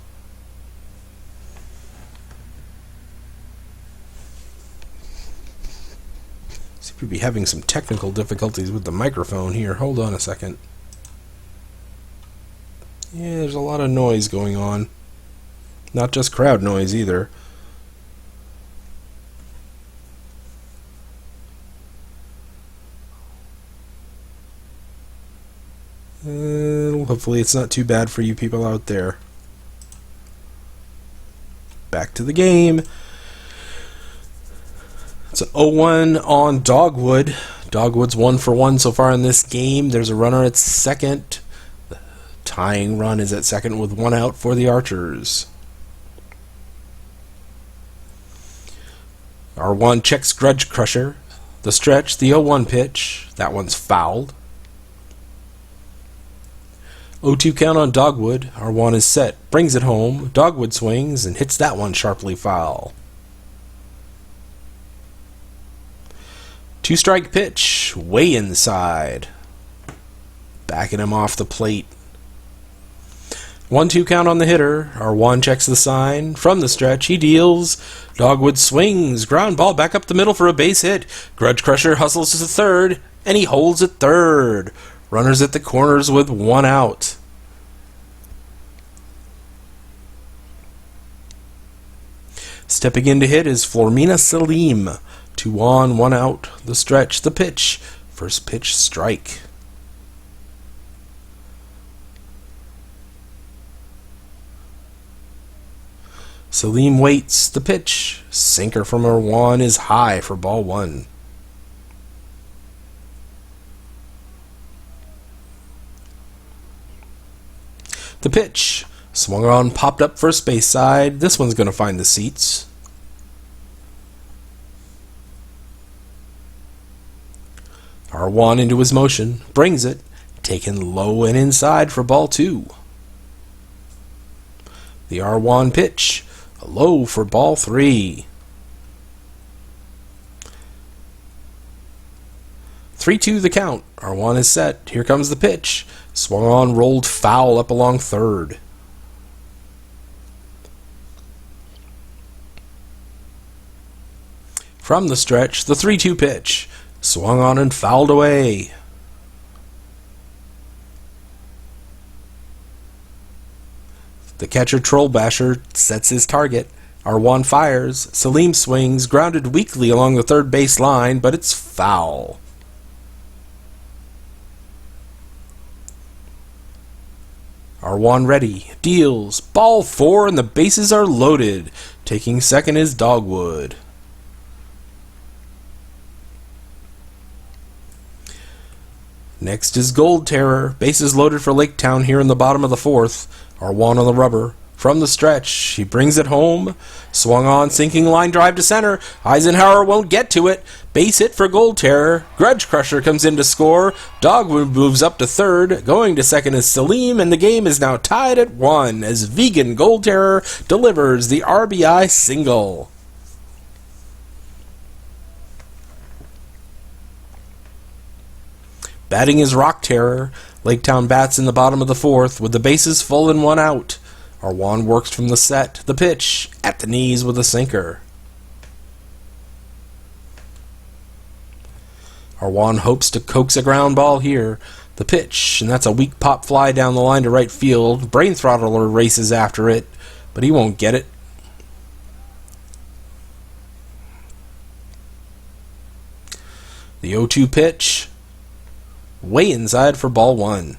Seem to be having some technical difficulties with the microphone here. Hold on a second. Yeah, there's a lot of noise going on. Not just crowd noise either. Hopefully it's not too bad for you people out there. Back to the game. It's an 0-1 on Dogwood. Dogwood's 1 for 1 so far in this game. There's a runner at second. The tying run is at second with 1 out for the Archers. R1 checks Grudge Crusher. The stretch, the 0-1 pitch. That one's fouled. 0-2 count on Dogwood. R1 is set. Brings it home. Dogwood swings and hits that one sharply foul. 2-strike pitch. Way inside. Backing him off the plate. 1-2 count on the hitter. R1 checks the sign. From the stretch, he deals. Dogwood swings. Ground ball back up the middle for a base hit. Grudge Crusher hustles to third, and he holds at third. Runners at the corners with 1 out. Stepping in to hit is Flormina Salim. 2 on, 1 out. The stretch, the pitch. First pitch strike. Salim waits. The pitch. Sinker from R1 is high for ball 1. The pitch. Swung on, popped up first base side. This one's going to find the seats. R1 into his motion. Brings it. Taken low and inside for ball 2. The R1 pitch. Low for ball 3. 3-2 the count. R1 is set. Here comes the pitch. Swung on, rolled foul up along third. From the stretch, the 3-2 pitch. Swung on and fouled away. The catcher Troll Basher sets his target. R1 fires. Salim swings, grounded weakly along the third base line, but it's foul. R1 ready. Deals. Ball 4 and the bases are loaded. Taking second is Dogwood. Next is Gold Terror. Bases loaded for Lake Town here in the bottom of the 4th. R1 on the rubber. From the stretch, he brings it home. Swung on, sinking line drive to center. Eisenhower won't get to it. Base hit for Gold Terror. Grudge Crusher comes in to score. Dogwood moves up to third. Going to second is Salim, and the game is now tied at 1 as Vegan Gold Terror delivers the RBI single. Batting is Rock Terror. Lake Town bats in the bottom of the 4th with the bases full and 1 out. Arwan works from the set. The pitch at the knees with a sinker. Arwan hopes to coax a ground ball here. The pitch, and that's a weak pop fly down the line to right field. Brain Throttler races after it, but he won't get it. The 0-2 pitch, way inside for ball one.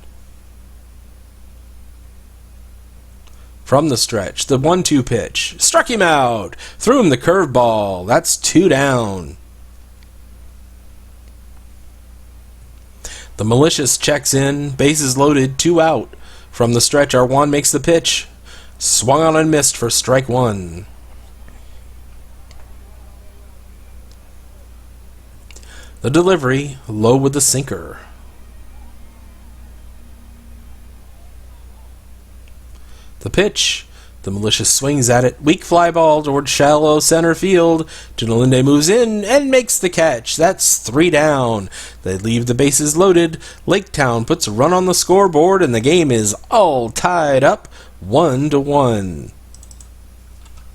From the stretch, the 1-2 pitch, struck him out, threw him the curveball. That's 2 down. The Malicious checks in, bases loaded, 2 out. From the stretch, Arwan makes the pitch, swung on and missed for strike 1. The delivery, low with the sinker. The pitch, the Malicious swings at it, weak fly ball toward shallow center field. Janalinde moves in and makes the catch. That's 3 down. They leave the bases loaded. Laketown puts a run on the scoreboard, and the game is all tied up 1-1.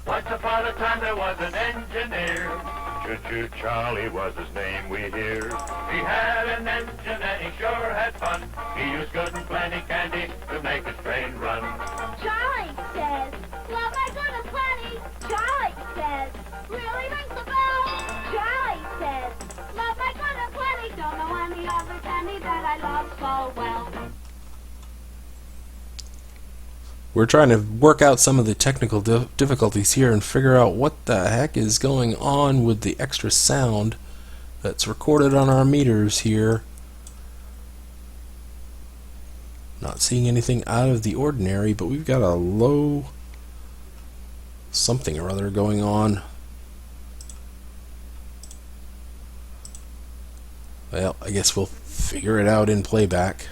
Once upon a time there was an engineer. Choo-choo Charlie was his name, we hear. He had an engine and he sure had fun. He used good and plenty candy to make his train run. Charlie says, love my good and plenty. Charlie says, really rings the bell. Charlie says, love my good and plenty. Don't know any other candy that I love so well. We're trying to work out some of the technical difficulties here and figure out what the heck is going on with the extra sound that's recorded on our meters here. Not seeing anything out of the ordinary, but we've got a low something or other going on. Well, I guess we'll figure it out in playback.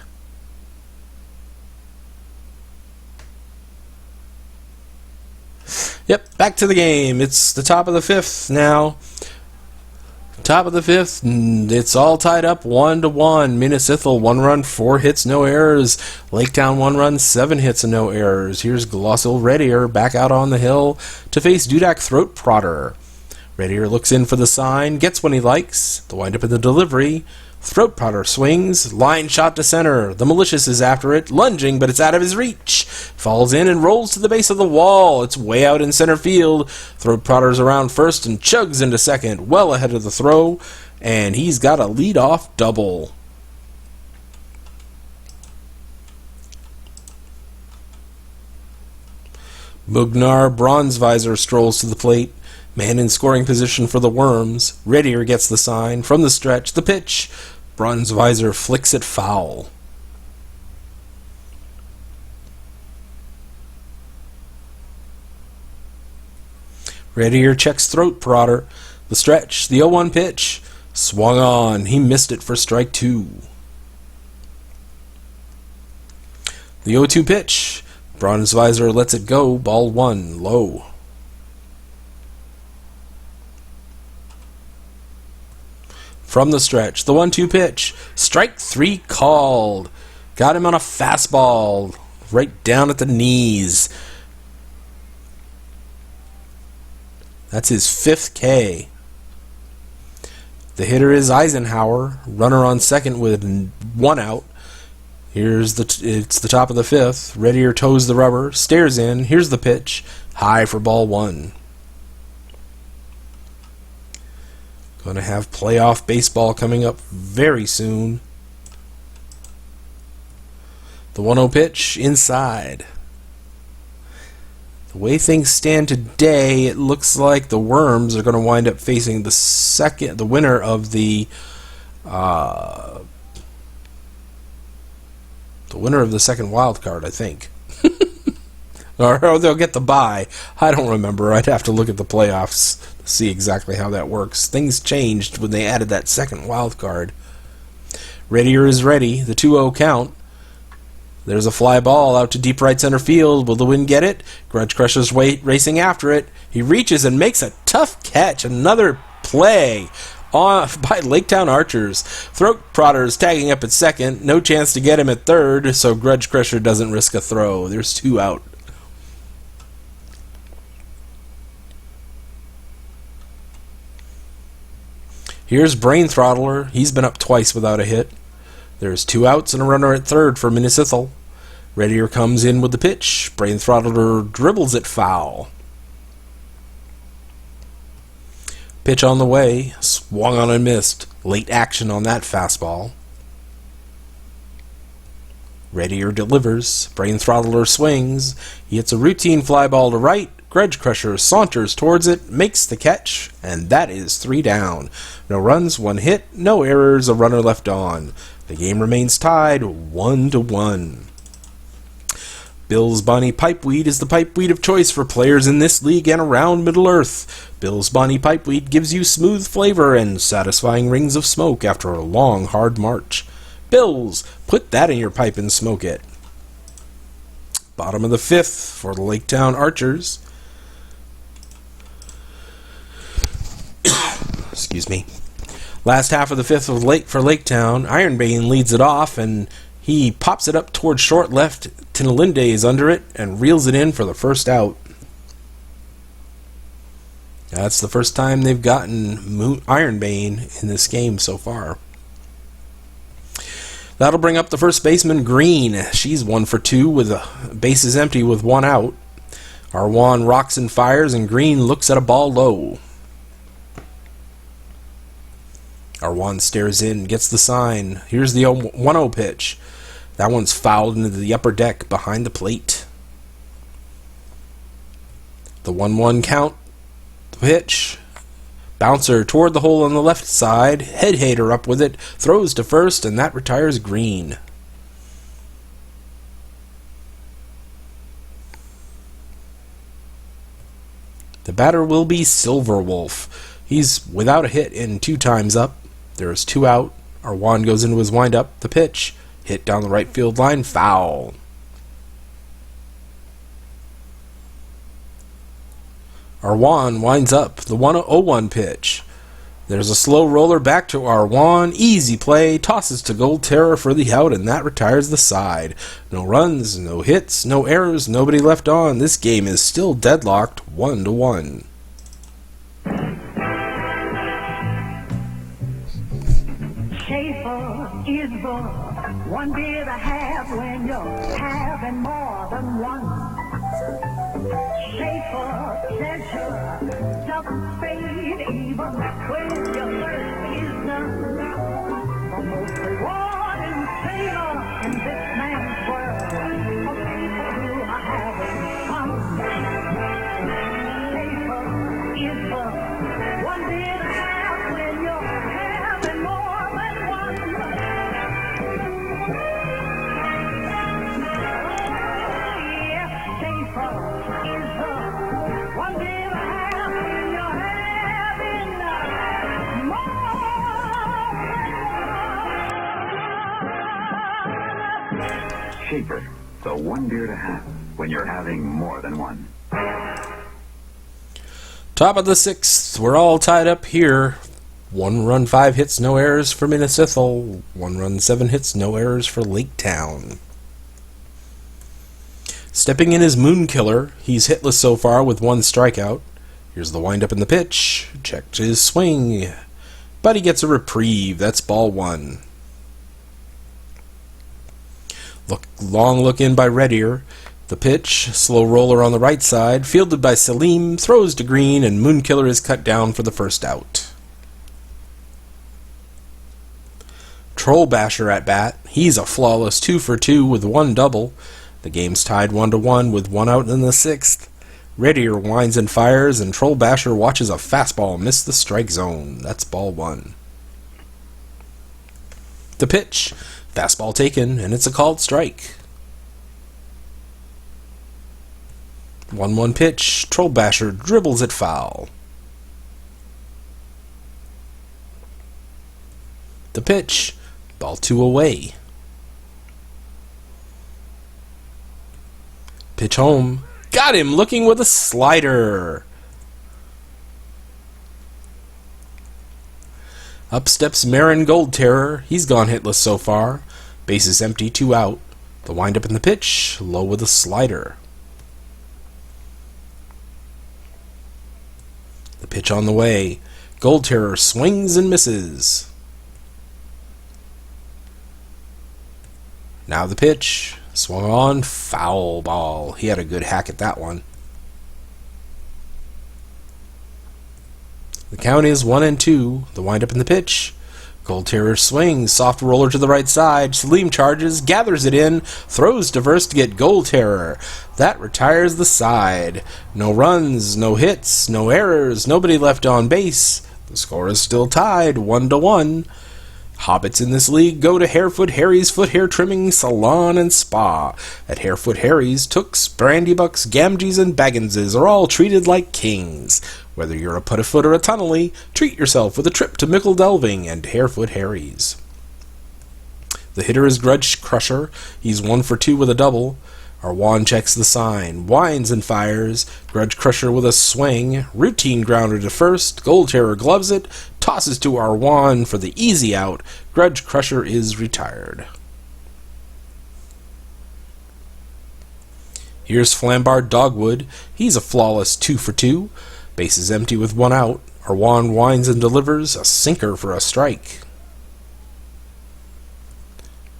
Yep, back to the game. It's the top of the 5th now. Top of the 5th, it's all tied up 1-1. Minas Ithil, 1 run, 4 hits, no errors. Laketown, 1 run, 7 hits and no errors. Here's Glossil Redier back out on the hill to face Dudak Throat Prodder. Redier looks in for the sign, gets what he likes. The windup in the delivery. Throat Prodder swings, line shot to center. The Malicious is after it, lunging, but it's out of his reach. Falls in and rolls to the base of the wall. It's way out in center field. Throat Prodder's around first and chugs into second, well ahead of the throw, and he's got a lead-off double. Mugnar Bronzevisor strolls to the plate. Man in scoring position for the Worms. Redier gets the sign. From the stretch, the pitch. Bronzevisor flicks it foul. Redier checks Throat Prodder. The stretch, the 0-1 pitch. Swung on. He missed it for strike 2. The 0-2 pitch. Bronzevisor lets it go. Ball 1, low. From the stretch, the 1-2 pitch. Strike 3 called. Got him on a fastball. Right down at the knees. That's his 5th K. The hitter is Eisenhower. Runner on second with 1 out. It's the top of the 5th. Redier toes the rubber. Stares in. Here's the pitch. High for ball 1. Going to have playoff baseball coming up very soon. The 1-0 pitch inside. The way things stand today, it looks like the Worms are going to wind up facing the winner of the second wild card, I think. or they'll get the bye. I don't remember. I'd have to look at the playoffs to see exactly how that works. Things changed when they added that second wild card. Redier is ready. The 2-0 count. There's a fly ball out to deep right center field. Will the Wind get it? Grudge Crusher's racing after it. He reaches and makes a tough catch. Another play by Laketown Archers. Throat Prodder's tagging up at second. No chance to get him at third, so Grudge Crusher doesn't risk a throw. There's 2 out. Here's Brain Throttler. He's been up twice without a hit. There's 2 outs and a runner at third for Minas Ithil. Reddier comes in with the pitch. Brain Throttler dribbles it foul. Pitch on the way. Swung on and missed. Late action on that fastball. Reddier delivers. Brain Throttler swings. He hits a routine fly ball to right. Grudge Crusher saunters towards it, makes the catch, and that is 3 down. No runs, 1 hit, no errors, a runner left on. The game remains tied 1-1. Bill's Bonnie Pipeweed is the pipeweed of choice for players in this league and around Middle-earth. Bill's Bonnie Pipeweed gives you smooth flavor and satisfying rings of smoke after a long, hard march. Bill's, put that in your pipe and smoke it. Bottom of the 5th for the Laketown Archers. Excuse me. Last half of the 5th for Laketown. Ironbane leads it off, and he pops it up towards short left. Tinalinde is under it and reels it in for the first out. That's the first time they've gotten Ironbane in this game so far. That'll bring up the first baseman, Green. She's 1 for 2 with bases empty with 1 out. Arwan rocks and fires, and Green looks at a ball low. Arwan stares in, gets the sign. Here's the 1-0 pitch. That one's fouled into the upper deck behind the plate. The 1-1 count. The pitch. Bouncer toward the hole on the left side. Head hater up with it. Throws to first, and that retires Green. The batter will be Silverwolf. He's without a hit in 2 times up. There's 2 out. Arwan goes into his windup. The pitch. Hit down the right field line. Foul. Arwan winds up the 1-0-1 pitch. There's a slow roller back to Arwan. Easy play. Tosses to Gold Terror for the out, and that retires the side. No runs, no hits, no errors, nobody left on. This game is still deadlocked 1-1. Schaefer is the one beer to have when you're having more than one. Schaefer pleasure doesn't fade even when your thirst is done. The most rewarding flavor in this man's world for people who are having fun. Schaefer is the one beer to have when you're having more than one. Yes, Schaefer is the one beer to have when you're having more than one. Schaefer, the one beer to have when you're having more than one. Top of the 6th. We're all tied up here. 1 run, 5 hits, no errors for Minas Ithil. 1 run, 7 hits, no errors for Laketown. Stepping in is Moonkiller. He's hitless so far with 1 strikeout. Here's the windup and the pitch. Checked his swing. But he gets a reprieve. That's ball 1. Long look in by Reddier. The pitch, slow roller on the right side, fielded by Salim, throws to Green, and Moonkiller is cut down for the first out. Troll Basher at bat. He's a flawless 2 for 2 with 1 double. The game's tied 1-1 with 1 out in the 6th. Reddier winds and fires, and Troll Basher watches a fastball miss the strike zone. That's ball 1. The pitch. Fastball taken, and it's a called strike. 1-1 pitch. Troll Basher dribbles it foul. The pitch. Ball 2 away. Pitch home. Got him looking with a slider. Up steps Marin Gold Terror. He's gone hitless so far. Bases empty, 2 out. The windup in the pitch, low with a slider. The pitch on the way. Gold Terror swings and misses. Now the pitch. Swung on, foul ball. He had a good hack at that one. The count is 1-2. The windup in the pitch. Gold Terror swings, soft roller to the right side. Salim charges, gathers it in, throws to first to get Gold Terror. That retires the side. No runs, no hits, no errors, nobody left on base. The score is still tied, 1-1. Hobbits in this league go to Harefoot Harry's Foot Hair Trimming Salon and Spa. At Harefoot Harry's, Tooks, Brandybucks, Gamgees, and Bagginses are all treated like kings. Whether you're a put-a-foot or a tunnelie, treat yourself with a trip to Mickle Delving and Harefoot Harry's. The hitter is Grudge Crusher. He's 1 for 2 with a double. Arwan checks the sign, winds and fires. Grudge Crusher with a swing, routine grounder to first. Gold Terror gloves it, tosses to Arwan for the easy out. Grudge Crusher is retired. Here's Flambard Dogwood. He's a flawless 2 for 2. Base is empty with 1 out. Arwan winds and delivers a sinker for a strike.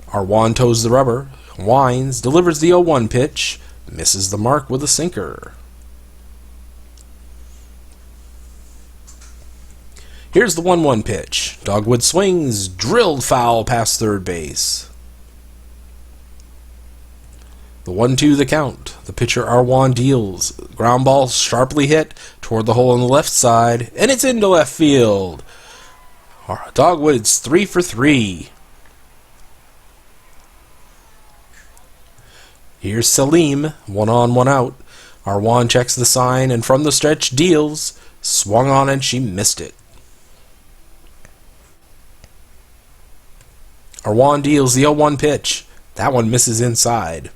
Arwan toes the rubber, winds, delivers the 0-1 pitch, misses the mark with a sinker. Here's the 1-1 pitch. Dogwood swings, drilled foul past third base. The 1-2 the count. The pitcher Arwan deals. Ground ball sharply hit toward the hole on the left side, and it's into left field. Dogwood's 3 for 3. Here's Salim, 1 on, 1 out. Arwan checks the sign and from the stretch deals. Swung on and she missed it. Arwan deals the 0-1 pitch. That one misses inside.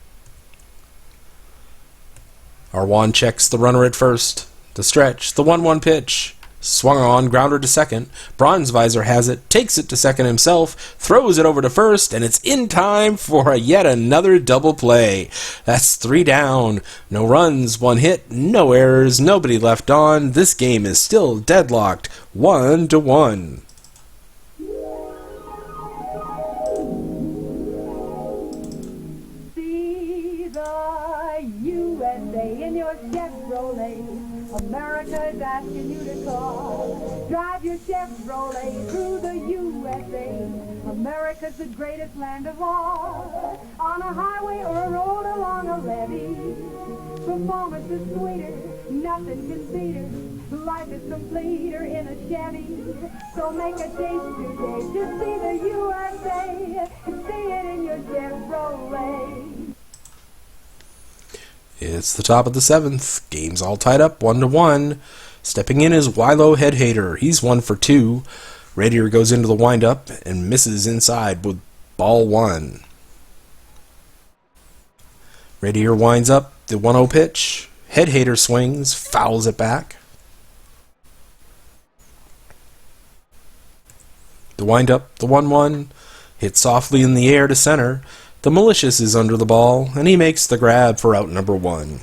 Arwan checks the runner at first. The stretch, the 1-1 pitch. Swung on, grounder to second. Bronzevisor has it, takes it to second himself, throws it over to first, and it's in time for yet another double play. That's 3 down. No runs, 1 hit, no errors, nobody left on. This game is still deadlocked, 1-1. See the USA in your Chevrolet. America is asking you to call. Drive your Chevrolet through the USA. America's the greatest land of all. On a highway or a road along a levee. Performance is sweeter, nothing can beat her. Life is completer in a Chevy. So make a change today to see the USA. See it in your Chevrolet. It's the top of the 7th. Game's all tied up, 1-1. Stepping in is Wilo Head Hater. He's 1 for 2. Radier goes into the windup and misses inside with ball 1. Radier winds up the 1-0 pitch. Head Hater swings, fouls it back. The windup, the 1-1, hit softly in the air to center. The Malicious is under the ball, and he makes the grab for out number 1.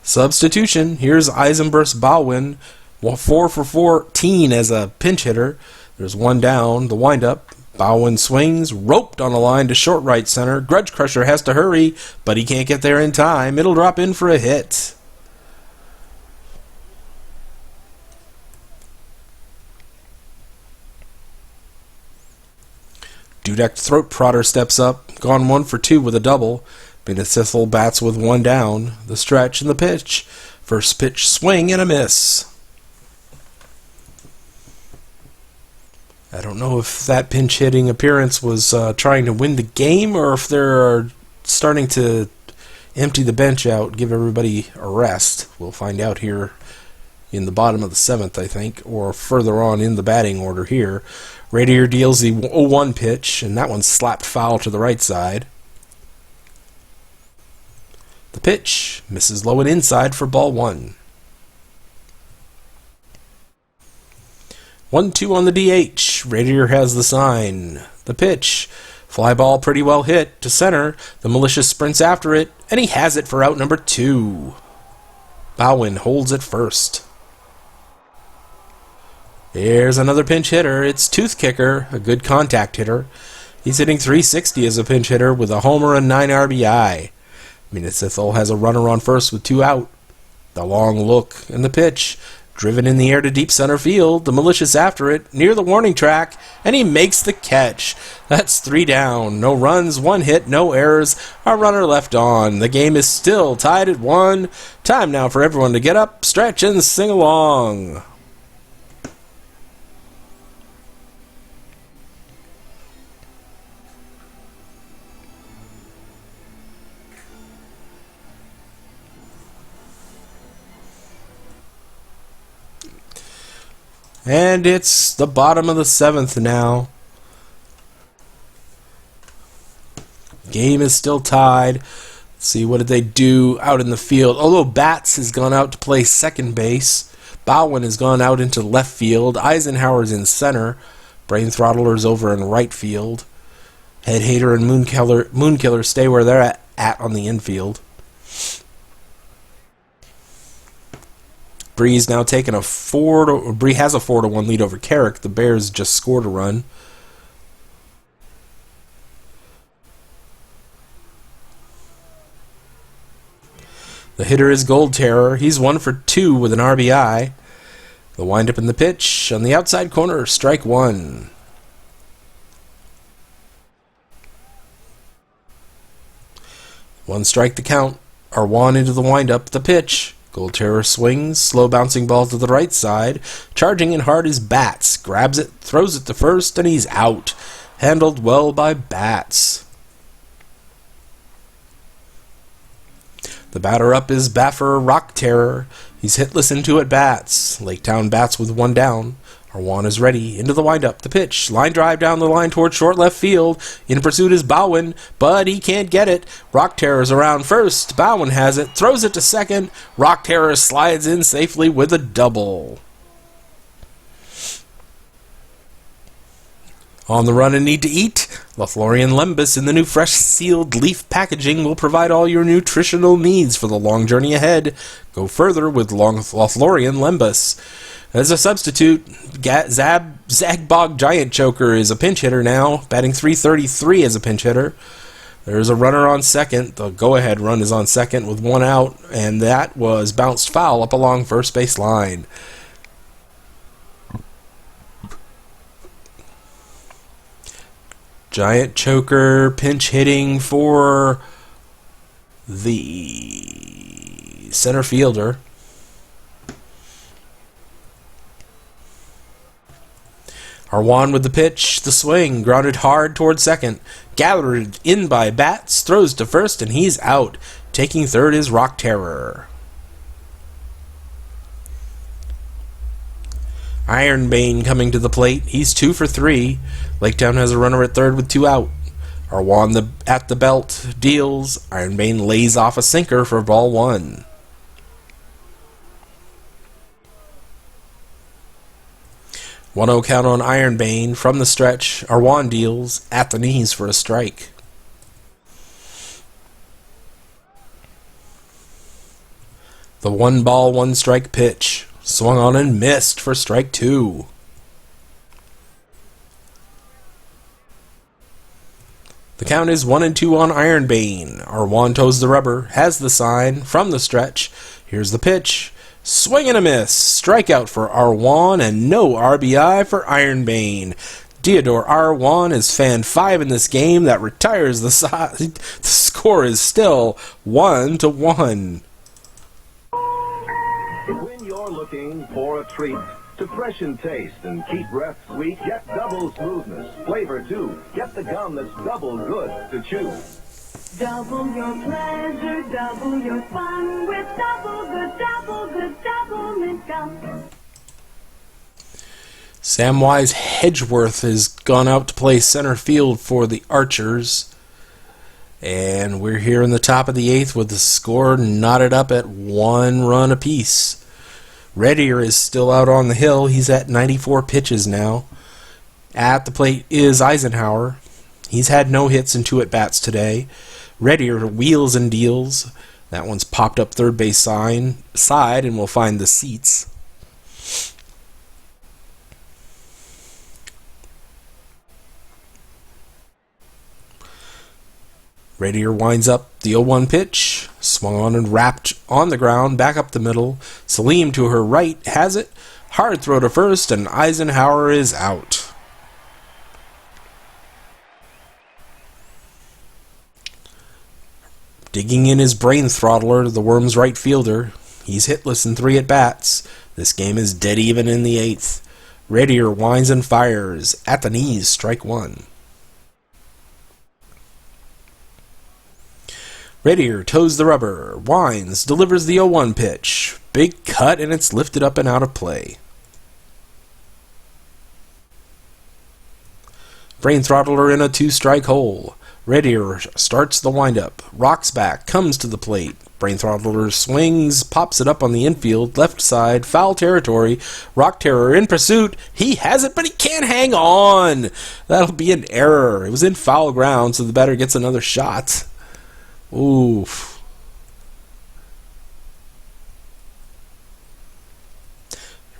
Substitution. Here's Eisenburst Baldwin, 4 for 14 as a pinch hitter. There's 1 down. The windup. Baldwin swings, roped on a line to short right center. Grudge Crusher has to hurry, but he can't get there in time. It'll drop in for a hit. Dudek Throat Prodder steps up, gone 1 for 2 with a double. Minas Ithil bats with 1 down. The stretch and the pitch. First pitch swing and a miss. I don't know if that pinch hitting appearance was trying to win the game or if they're starting to empty the bench out, give everybody a rest. We'll find out here in the bottom of the 7th, I think, or further on in the batting order here. Radier deals the 0-1 pitch, and that one's slapped foul to the right side. The pitch misses low and inside for ball 1. 1-2 on the DH. Radier has the sign. The pitch. Fly ball pretty well hit to center. The Malicious sprints after it, and he has it for out number 2. Bowen holds it first. There's another pinch hitter. It's Tooth Kicker, a good contact hitter. He's hitting .360 as a pinch hitter with a homer and 9 RBI. Minas Ithil has a runner on first with 2 out. The long look and the pitch. Driven in the air to deep center field. The Malicious after it, near the warning track, and he makes the catch. That's 3 down. No runs, 1 hit, no errors. Our runner left on. The game is still tied at 1. Time now for everyone to get up, stretch, and sing along. And it's the bottom of the 7th now. Game is still tied. Let's see, what did they do out in the field? Although Batts has gone out to play second base. Bowen has gone out into left field. Eisenhower's in center. Brain Throttler's over in right field. Head Hater and Moonkiller stay where they're at on the infield. Bree's now taking Bree has a 4-1 lead over Carrick. The Bears just scored a run. The hitter is Gold Terror. He's 1 for 2 with an RBI. The windup in the pitch on the outside corner, strike 1. One strike the count. R1 into the windup, the pitch. Gold Terror swings, slow bouncing ball to the right side. Charging in hard is Batts. Grabs it, throws it to first, and he's out. Handled well by Batts. The batter up is Baffer Rock Terror. He's hitless into at Batts. Lake Town bats with 1 down. Arwan is ready. Into the windup. The pitch. Line drive down the line toward short left field. In pursuit is Bowen, but he can't get it. Rock Terror's around first. Bowen has it. Throws it to second. Rock Terror slides in safely with a double. On the run and need to eat, Lothlorien Lembas in the new fresh sealed leaf packaging will provide all your nutritional needs for the long journey ahead. Go further with Lothlorien Lembas. As a substitute, Zagbog Giant Choker is a pinch hitter now, batting .333 as a pinch hitter. There's a runner on second. The go-ahead run is on second with 1 out, and that was bounced foul up along first base line. Giant Choker pinch hitting for the center fielder. Arwan with the pitch, the swing, grounded hard toward second. Gathered in by Batts, throws to first, and he's out. Taking third is Rock Terror. Ironbane coming to the plate. He's 2 for 3. Laketown has a runner at third with 2 out. Arwan at the belt deals. Ironbane lays off a sinker for ball 1. One-0 count on Ironbane. From the stretch, Arwan deals at the knees for a strike. The 1-ball, 1-strike pitch. Swung on and missed for strike 2. The count is 1-2 on Ironbane. Arwan toes the rubber, has the sign from the stretch. Here's the pitch. Swing and a miss. Strikeout for Arwan and no RBI for Ironbane. Theodore Arwan is fan 5 in this game. That retires the side. The score is still 1-1. When you're looking for a treat to freshen taste and keep breath sweet, get double smoothness, flavor too. Get the gum that's double good to chew. Double your pleasure, double your fun with double mint gum. Samwise Hedgeworth has gone out to play center field for the Archers. And we're here in the top of the 8th with the score knotted up at 1 run apiece. Red Ear is still out on the hill. He's at 94 pitches now. At the plate is Eisenhower. He's had no hits and 2 at-bats today. Red Ear wheels and deals. That one's popped up third base side, and we'll find the seats. Radier winds up the 0-1 pitch, swung on and wrapped on the ground, back up the middle. Salim to her right has it. Hard throw to first, and Eisenhower is out. Digging in his brain throttler, the Wyrms right fielder. He's hitless in 3 at-bats. This game is dead even in the 8th. Radier winds and fires. At the knees, strike 1. Radier toes the rubber, winds, delivers the 0-1 pitch. Big cut, and it's lifted up and out of play. Brain throttler in a 2-strike hole. Radier starts the windup, rocks back, comes to the plate. Brain throttler swings, pops it up on the infield, left side, foul territory. Rock Terror in pursuit. He has it, but he can't hang on. That'll be an error. It was in foul ground, so the batter gets another shot. Oof.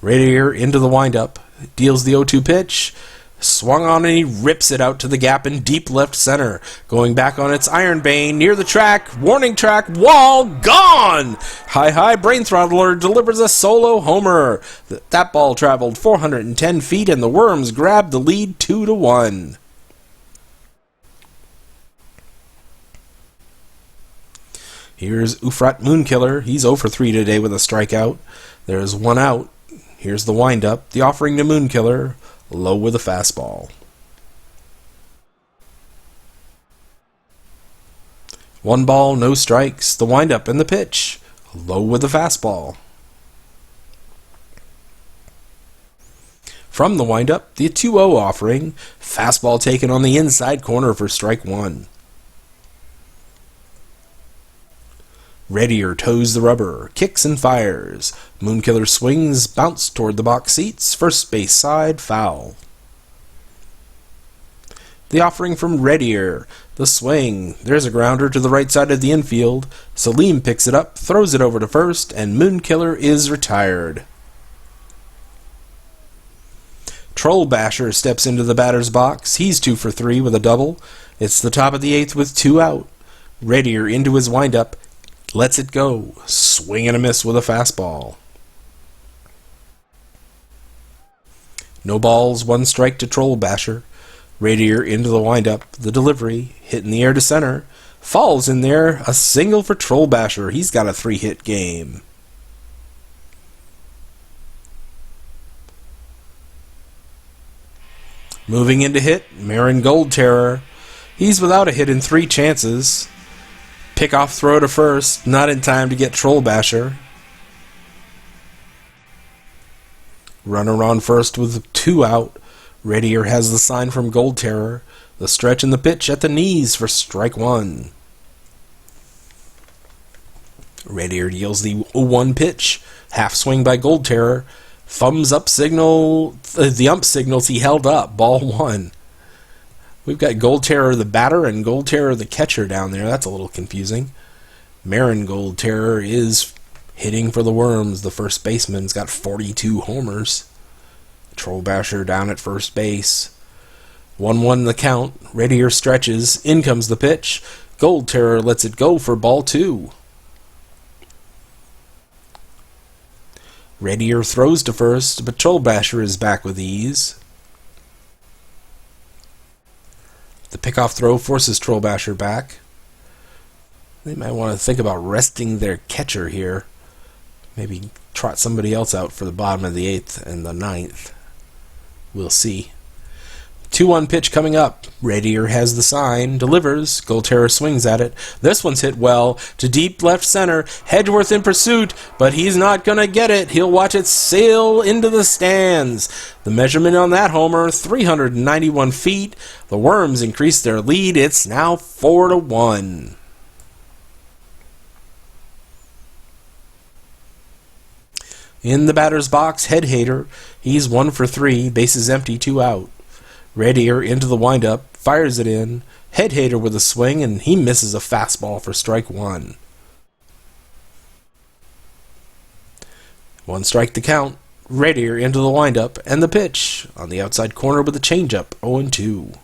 Radier into the windup, deals the 0-2 pitch, swung on and he rips it out to the gap in deep left center. Going back on its iron bane, near the track, warning track, wall, gone! High Brain Throttler delivers a solo homer. That ball traveled 410 feet and the Wyrms grabbed the lead 2-1. Here's Ufrat Moonkiller. He's 0 for 3 today with a strikeout. There's 1 out. Here's the windup. The offering to Moonkiller. Low with a fastball. 1 ball, no strikes. The windup and the pitch. Low with the fastball. From the windup, the 2-0 offering. Fastball taken on the inside corner for strike 1. Radier toes the rubber, kicks and fires. Moonkiller swings, bounce toward the box seats, first base side, foul. The offering from Radier, the swing. There's a grounder to the right side of the infield. Salim picks it up, throws it over to first, and Moonkiller is retired. Troll Basher steps into the batter's box. He's 2 for 3 with a double. It's the top of the 8th with 2 out. Radier into his windup. Lets it go. Swing and a miss with a fastball. No balls, 1 strike to Troll Basher. Radier into the windup. The delivery. Hit in the air to center. Falls in there. A single for Troll Basher. He's got a 3-hit game. Moving into hit, Marin Gold Terror. He's without a hit in 3 chances. Pick-off throw to first, not in time to get Troll Basher. Runner on first with 2 out. Radier has the sign from Gold Terror. The stretch and the pitch at the knees for strike 1. Radier deals the 0-1 pitch. Half swing by Gold Terror. Thumbs up signal. The ump signals he held up. Ball 1. We've got Gold Terror the batter and Gold Terror the catcher down there. That's a little confusing. Marin Gold Terror is hitting for the Wyrms. The first baseman's got 42 homers. Troll Basher down at first base. 1-1 the count. Radier stretches. In comes the pitch. Gold Terror lets it go for ball 2. Radier throws to first, but Troll Basher is back with ease. The pickoff throw forces Troll Basher back. They might want to think about resting their catcher here. Maybe trot somebody else out for the bottom of the 8th and the 9th. We'll see. 2-1 pitch coming up. Radier has the sign, delivers. Gold Terror swings at it. This one's hit well to deep left center. Hedgeworth in pursuit, but he's not going to get it. He'll watch it sail into the stands. The measurement on that homer, 391 feet. The Wyrms increase their lead. It's now 4-1. In the batter's box, Head Hater. He's 1 for 3, bases empty, 2 out. Radier into the windup, fires it in. Head Hater with a swing, and he misses a fastball for strike 1. 1 strike to count. Radier into the windup, and the pitch on the outside corner with a changeup, 0-2.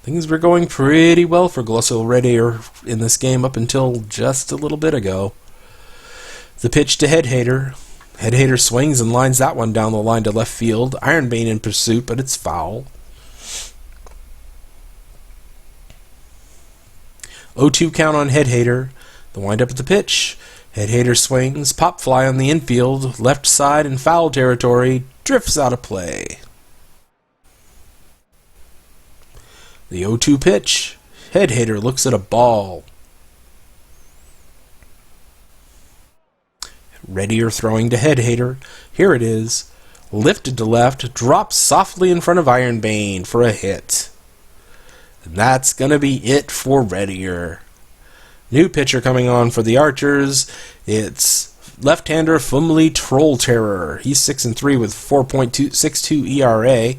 Things were going pretty well for Glossel Radier in this game up until just a little bit ago. The pitch to Head Hater. Head Hater swings and lines that one down the line to left field. Ironbane in pursuit, but it's foul. 0-2 count on Head Hater. The windup at the pitch. Head Hater swings, pop fly on the infield, left side in foul territory, drifts out of play. The 0-2 pitch. Head Hater looks at a ball. Radier throwing to Head Hater. Here it is. Lifted to left, drops softly in front of Ironbane for a hit. And that's going to be it for Radier. New pitcher coming on for the Archers. It's left-hander Fumley Troll Terror. He's 6-3 with 4.62 ERA.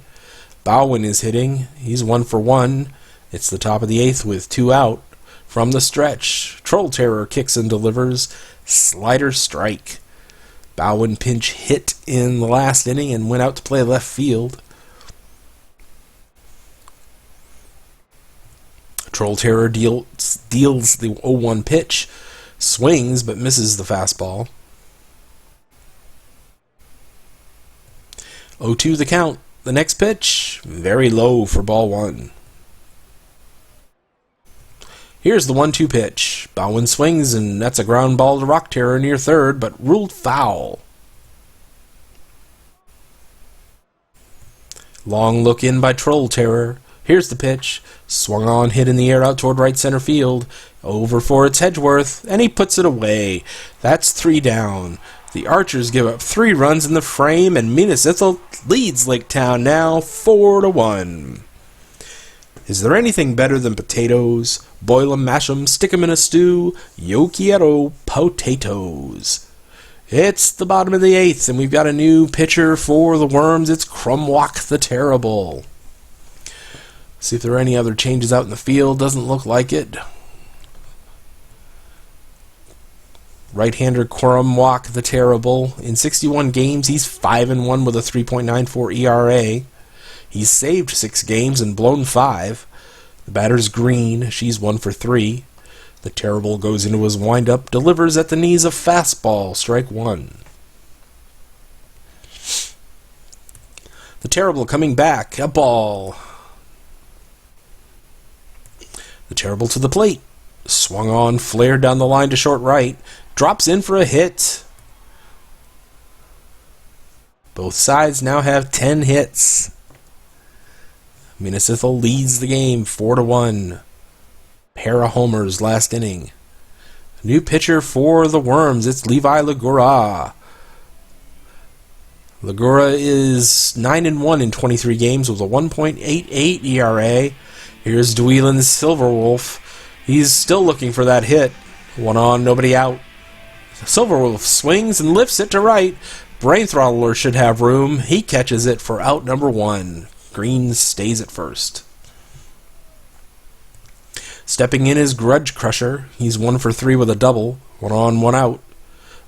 Bowen is hitting. He's 1 for 1. It's the top of the 8th with 2 out. From the stretch, Troll Terror kicks and delivers. Slider strike. Bowen pinch hit in the last inning and went out to play left field. Troll Terror deals the 0-1 pitch, swings but misses the fastball. 0-2 the count. The next pitch, very low for ball 1. Here's the 1-2 pitch. Bowen swings and that's a ground ball to Rock Terror near third, but ruled foul. Long look in by Troll Terror. Here's the pitch. Swung on, hit in the air out toward right center field. Over for it's Hedgeworth, and he puts it away. That's 3 down. The Archers give up 3 runs in the frame, and Minas Ithil leads Lake Town now 4-1. Is there anything better than potatoes? Boil 'em, mash 'em, stick 'em in a stew. Yo quiero potatoes. It's the bottom of the 8th, and we've got a new pitcher for the Worms. It's Crumwalk the Terrible. See if there are any other changes out in the field. Doesn't look like it. Right-hander Crumwalk the Terrible. In 61 games, he's 5-1 with a 3.94 ERA. He's saved 6 games and blown 5. The batter's Green. She's 1 for 3. The Terrible goes into his windup, delivers at the knees a fastball, strike 1. The Terrible coming back, a ball. The Terrible to the plate. Swung on, flared down the line to short right. Drops in for a hit. Both sides now have 10 hits. Minas Ithil leads the game 4-1. Pair of homers last inning. New pitcher for the Worms. It's Levi Legura. Legura is 9-1 in 23 games with a 1.88 ERA. Here's Dwelin Silverwolf. He's still looking for that hit. 1 on, nobody out. Silverwolf swings and lifts it to right. Brain Throttler should have room. He catches it for out number 1. Green stays at first. Stepping in is Grudge Crusher. He's 1 for 3 with a double. 1 on, 1 out.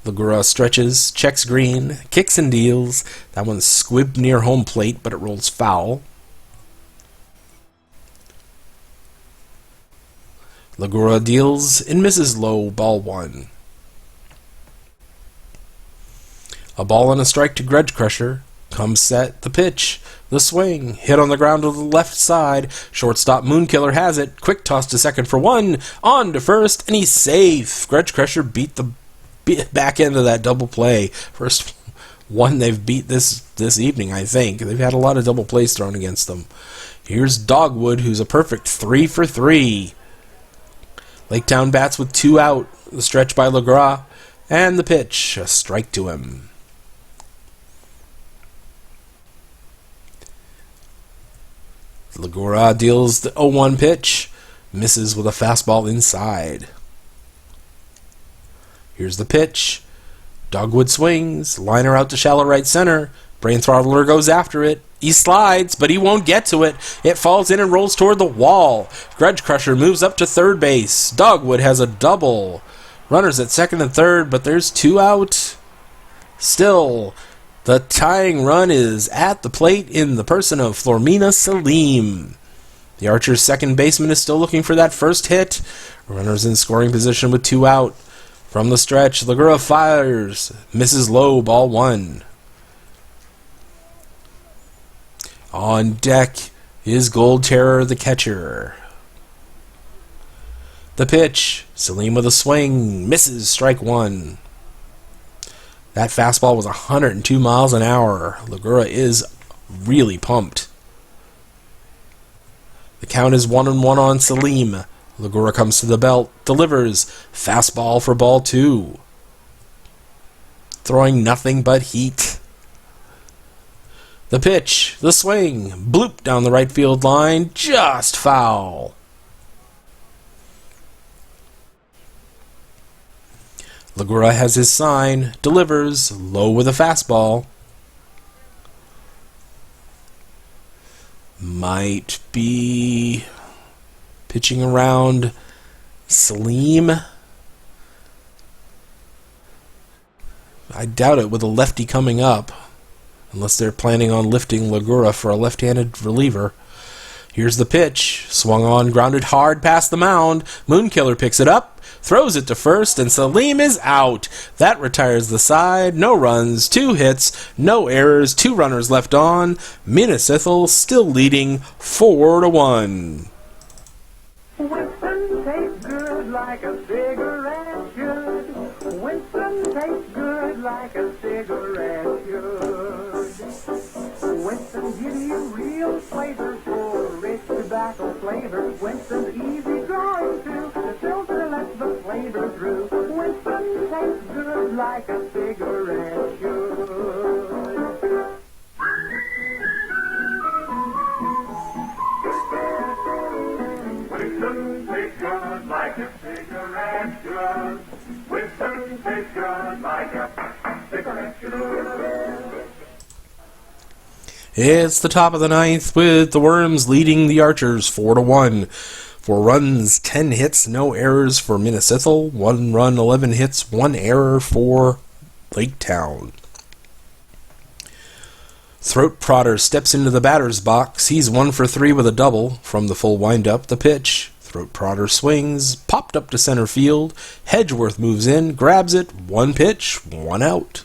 Legura stretches, checks Green, kicks and deals. That one's squibbed near home plate, but it rolls foul. Legura deals and misses low, ball 1. A ball and a strike to Grudge Crusher. Comes set, the pitch, the swing, hit on the ground to the left side. Shortstop Moonkiller has it. Quick toss to second for 1. On to first, and he's safe. Grudge Crusher beat the back end of that double play. First one they've beat this evening, I think. They've had a lot of double plays thrown against them. Here's Dogwood, who's a perfect 3 for 3. Lake Town bats with 2 out. The stretch by Legras, and the pitch, a strike to him. Legura deals the 0-1 pitch, misses with a fastball inside. Here's the pitch. Dogwood swings, liner out to shallow right center. Brain Throttler goes after it. He slides, but he won't get to it. It falls in and rolls toward the wall. Grudge Crusher moves up to third base. Dogwood has a double. Runners at second and third, but there's 2 out. Still, the tying run is at the plate in the person of Flormina Salim. The Archer's second baseman is still looking for that first hit. Runners in scoring position with 2 out. From the stretch, Legura fires. Misses low, ball 1. On deck is Gold Terror, the catcher. The pitch. Salim with a swing. Misses, strike 1. That fastball was 102 miles an hour. Legura is really pumped. The count is 1-1 on Salim. Legura comes to the belt, delivers, fastball for ball 2. Throwing nothing but heat. The pitch, the swing, bloop down the right field line, just foul. Legura has his sign, delivers, low with a fastball. Might be pitching around Salim. I doubt it with a lefty coming up, unless they're planning on lifting Legura for a left-handed reliever. Here's the pitch. Swung on, grounded hard past the mound. Moonkiller picks it up, throws it to first, and Salim is out. That retires the side. No runs, 2 hits, no errors, 2 runners left on. Minas Ithil still leading 4-1. Winston tastes good like a cigarette should. Winston tastes good like a cigarette should. Winston gives you real flavor for rich tobacco flavor. Winston's easy drawing too. The filter lets the flavor through. Winston tastes good like a cigarette should. Winston tastes good like a cigarette should. Winston tastes good like a cigarette should. It's the top of the 9th with the Worms leading the Archers 4-1. 4 runs, 10 hits, no errors for Minas Ithil. 1 run, 11 hits, 1 error for Lake Town. Throat Prodder steps into the batter's box. He's 1 for 3 with a double from the full windup. The pitch. Throat Prodder swings, popped up to center field. Hedgeworth moves in, grabs it. 1 pitch, 1 out.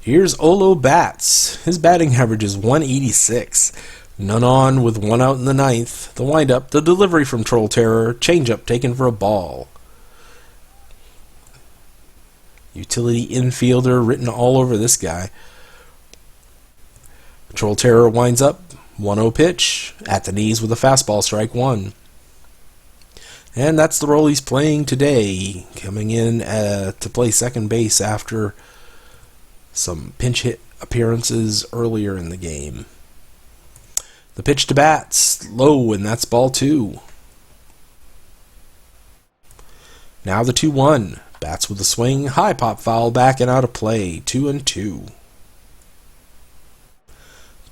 Here's Olo Bats. His batting average is 186. None on with 1 out in the 9th. The windup, the delivery from Troll Terror, changeup taken for a ball. Utility infielder written all over this guy. Troll Terror winds up. 1-0 pitch. At the knees with a fastball, strike 1. And that's the role he's playing today. Coming in to play second base after some pinch hit appearances earlier in the game. The pitch to Bats. Low, and that's ball 2. Now the 2-1. Bats with a swing, high pop foul, back and out of play, 2-2.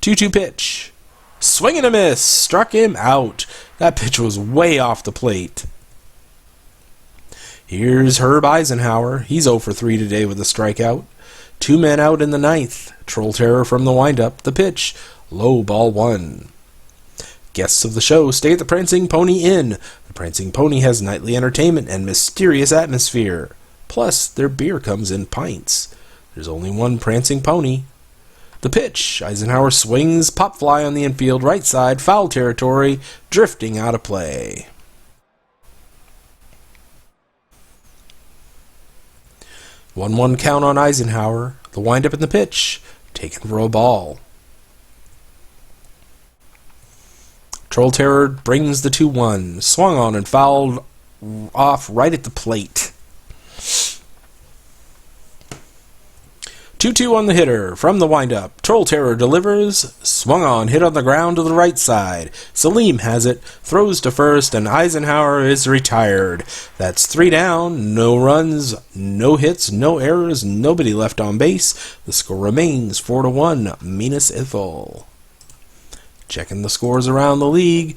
2-2 pitch. Swing and a miss, struck him out. That pitch was way off the plate. Here's Herb Eisenhower. He's 0 for 3 today with a strikeout. 2 men out in the 9th. Troll Terror from the windup. The pitch, low, ball 1. Guests of the show stay at the Prancing Pony Inn. The Prancing Pony has nightly entertainment and mysterious atmosphere. Plus, their beer comes in pints. There's only one Prancing Pony. The pitch. Eisenhower swings, pop fly on the infield, right side, foul territory, drifting out of play. One count on Eisenhower. The windup in the pitch. Taken for a ball. Troll Terror brings the 2-1. Swung on and fouled off right at the plate. 2-2 on the hitter. From the windup, Troll Terror delivers. Swung on, hit on the ground to the right side. Salim has it, throws to first, and Eisenhower is retired. That's 3 down, no runs, no hits, no errors, nobody left on base. The score remains 4-1, Minas Ithil. Checking the scores around the league.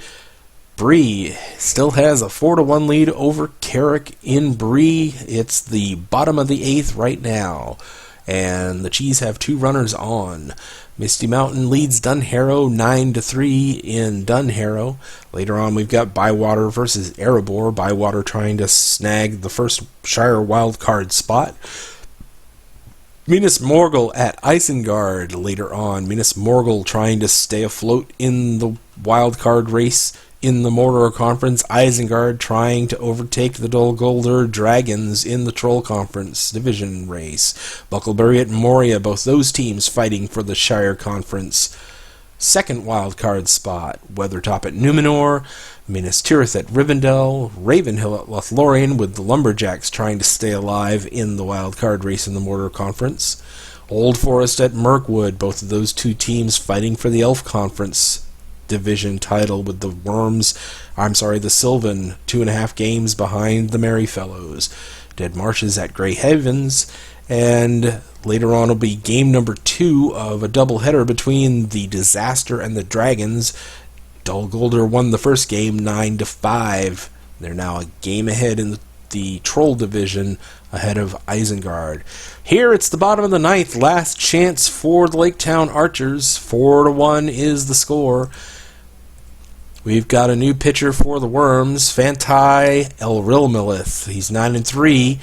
Bree still has a 4-1 lead over Carrick in Bree. It's the bottom of the 8th right now, and the Cheese have 2 runners on. Misty Mountain leads Dunharrow 9-3 in Dunharrow. Later on, we've got Bywater versus Erebor. Bywater trying to snag the first Shire wild card spot. Minas Morgul at Isengard later on. Minas Morgul trying to stay afloat in the wild card race in the Mordor Conference. Isengard trying to overtake the Dol Guldur Dragons in the Troll Conference division race. Bucklebury at Moria, both those teams fighting for the Shire Conference second wild card spot. Weathertop at Numenor. Minas Tirith at Rivendell. Ravenhill at Lothlorien, with the Lumberjacks trying to stay alive in the wild card race in the Mordor Conference. Old Forest at Mirkwood, both of those 2 teams fighting for the Elf Conference division title, with the the Sylvan 2.5 games behind the Merryfellows. Dead Marshes at Grey Havens, and later on will be game number 2 of a doubleheader between the Disaster and the Dragons. Dol Guldur won the first game 9-5. They're now a game ahead in the Troll division, ahead of Isengard. Here it's the bottom of the 9th, last chance for the Laketown Archers. 4-1 is the score. We've got a new pitcher for the Worms, Fantai Elrilmilith. He's 9-3,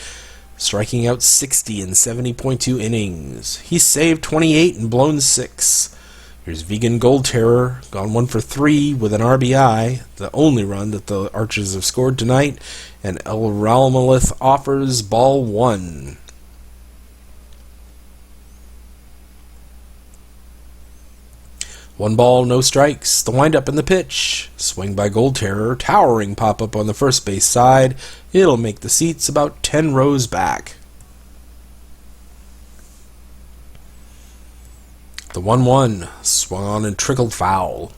striking out 60 in 70.2 innings. He's saved 28 and blown 6. Here's Vegan Gold Terror, gone 1 for 3 with an RBI, the only run that the Archers have scored tonight, and Elrilmilith offers ball 1. One ball, no strikes. The windup and the pitch. Swing by Gold Terror. Towering pop-up on the first base side. It'll make the seats about 10 rows back. The 1-1. Swung on and trickled foul.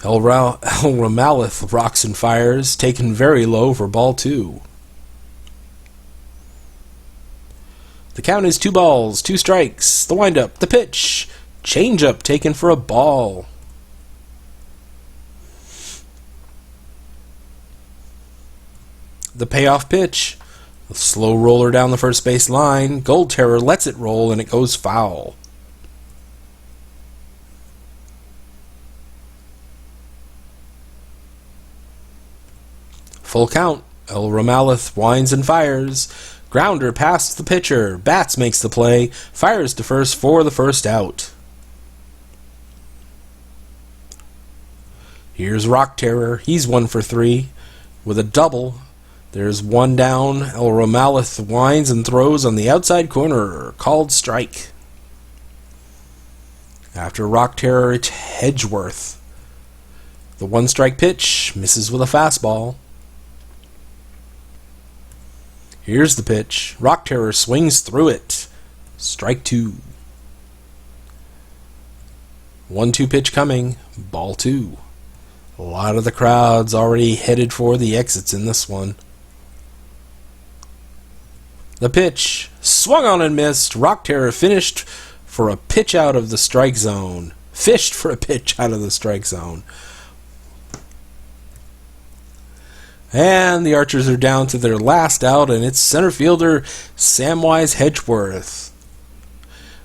Elrilmilith rocks and fires. Taken very low for ball 2. The count is 2 balls, 2 strikes. The windup, the pitch. Change-up taken for a ball. The payoff pitch. A slow roller down the first base line. Gold Terror lets it roll and it goes foul. Full count. Elrilmilith winds and fires. Grounder past the pitcher. Bats makes the play. Fires to first for the first out. Here's Rock Terror. He's 1 for 3 with a double. There's 1 down. Elrilmilith winds and throws on the outside corner. Called strike. After Rock Terror, it's Hedgeworth. The 1-strike pitch misses with a fastball. Here's the pitch. Rock Terror swings through it. Strike 2. 1-2 pitch coming. Ball 2. A lot of the crowd's already headed for the exits in this one. The pitch. Swung on and missed. Rock Terror finished for a pitch out of the strike zone. Fished for a pitch out of the strike zone. And the Archers are down to their last out, and it's center fielder Samwise Hedgeworth.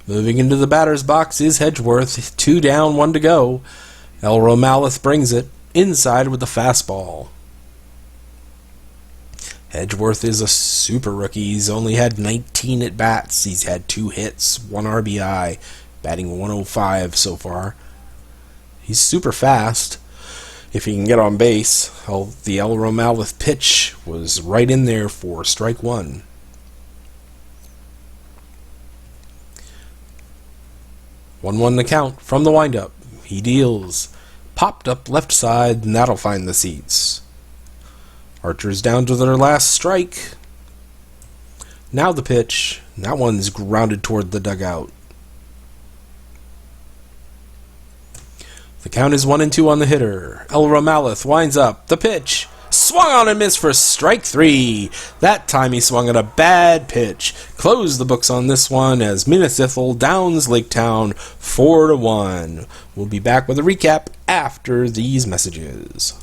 Moving into the batter's box is Hedgeworth. 2 down, 1 to go. Elrilmilith brings it inside with the fastball. Hedgeworth is a super rookie. He's only had 19 at-bats. He's had 2 hits, 1 RBI, batting 105 so far. He's super fast. If he can get on base, the Elrilmilith pitch was right in there for strike 1. One the count from the windup. He deals. Popped up left side, and that'll find the seats. Archers down to their last strike. Now the pitch. That one's grounded toward the dugout. The count is 1-2 on the hitter. Elrilmilith winds up. The pitch. swung on and missed for strike 3. That time he swung at a bad pitch. Close the books on this one as Minas Ithil downs Laketown 4-1. We'll be back with a recap after these messages.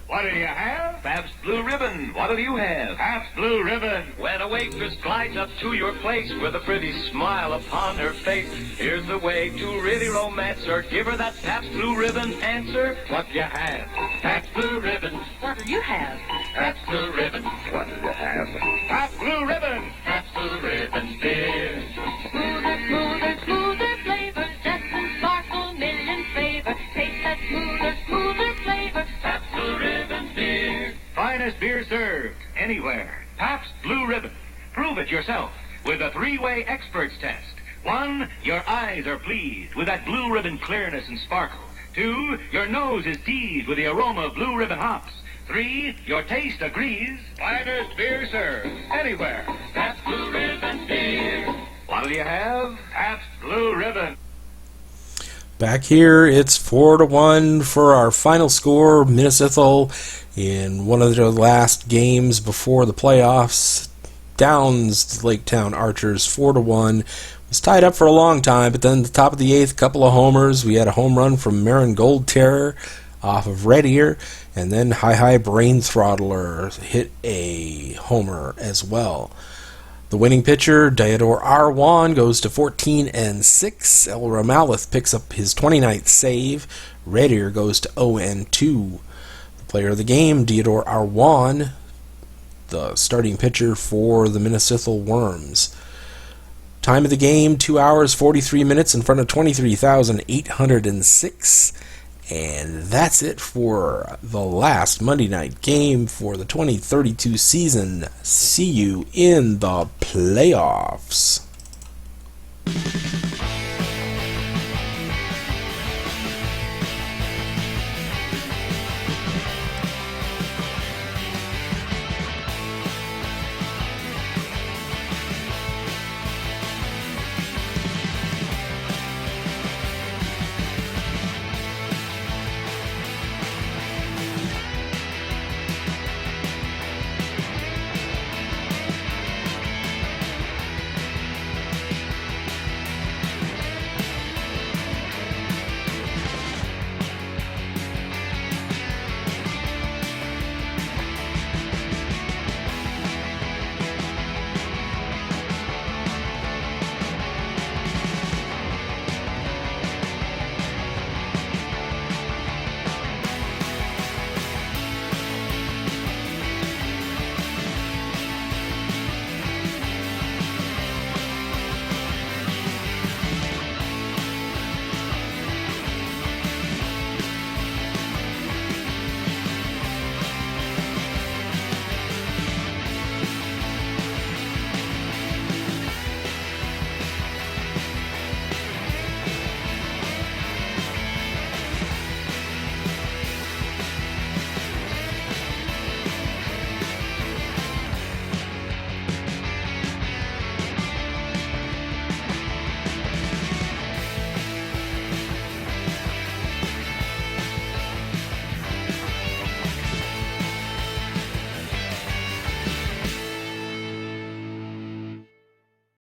What do you have? Pabst Blue Ribbon. What do you have? Pabst Blue Ribbon. When a waitress glides up to your place with a pretty smile upon her face, here's the way to really romance her. Give her that Pabst Blue Ribbon answer. What do you have? Pabst Blue Ribbon. What do you have? Pabst Blue Ribbon. What do you have? Pabst Blue Ribbon. Pabst Blue Ribbon beer. Smoother, smoother, smoother flavor, zest and sparkle, million favor. Taste that smoother, smoother flavor. Pabst Blue Ribbon beer. Finest beer served anywhere. Pabst Blue Ribbon. Prove it yourself with a 3-way experts test. 1, your eyes are pleased with that Blue Ribbon clearness and sparkle. 2, your nose is teased with the aroma of Blue Ribbon hops. 3, your taste agrees. Finest beer served anywhere. Pabst Blue Ribbon beer. What do you have? Pabst Blue Ribbon. Back here, it's 4-1 for our final score. Minas Ithil, in one of their last games before the playoffs, downs the Laketown Archers 4-1. It was tied up for a long time, but then the top of the 8th, couple of homers. We had a home run from Marin Gold Terror off of Red Ear, and then Hi Brain Throttler hit a homer as well. The winning pitcher, Diodor Arwan, goes to 14-6. El Ramalith picks up his 29th save. Red Ear goes to 0-2. The player of the game, Diodor Arwan, the starting pitcher for the Minas Ithil Wyrms. Time of the game, 2 hours, 43 minutes in front of 23,806. And that's it for the last Monday night game for the 2032 season. See you in the playoffs.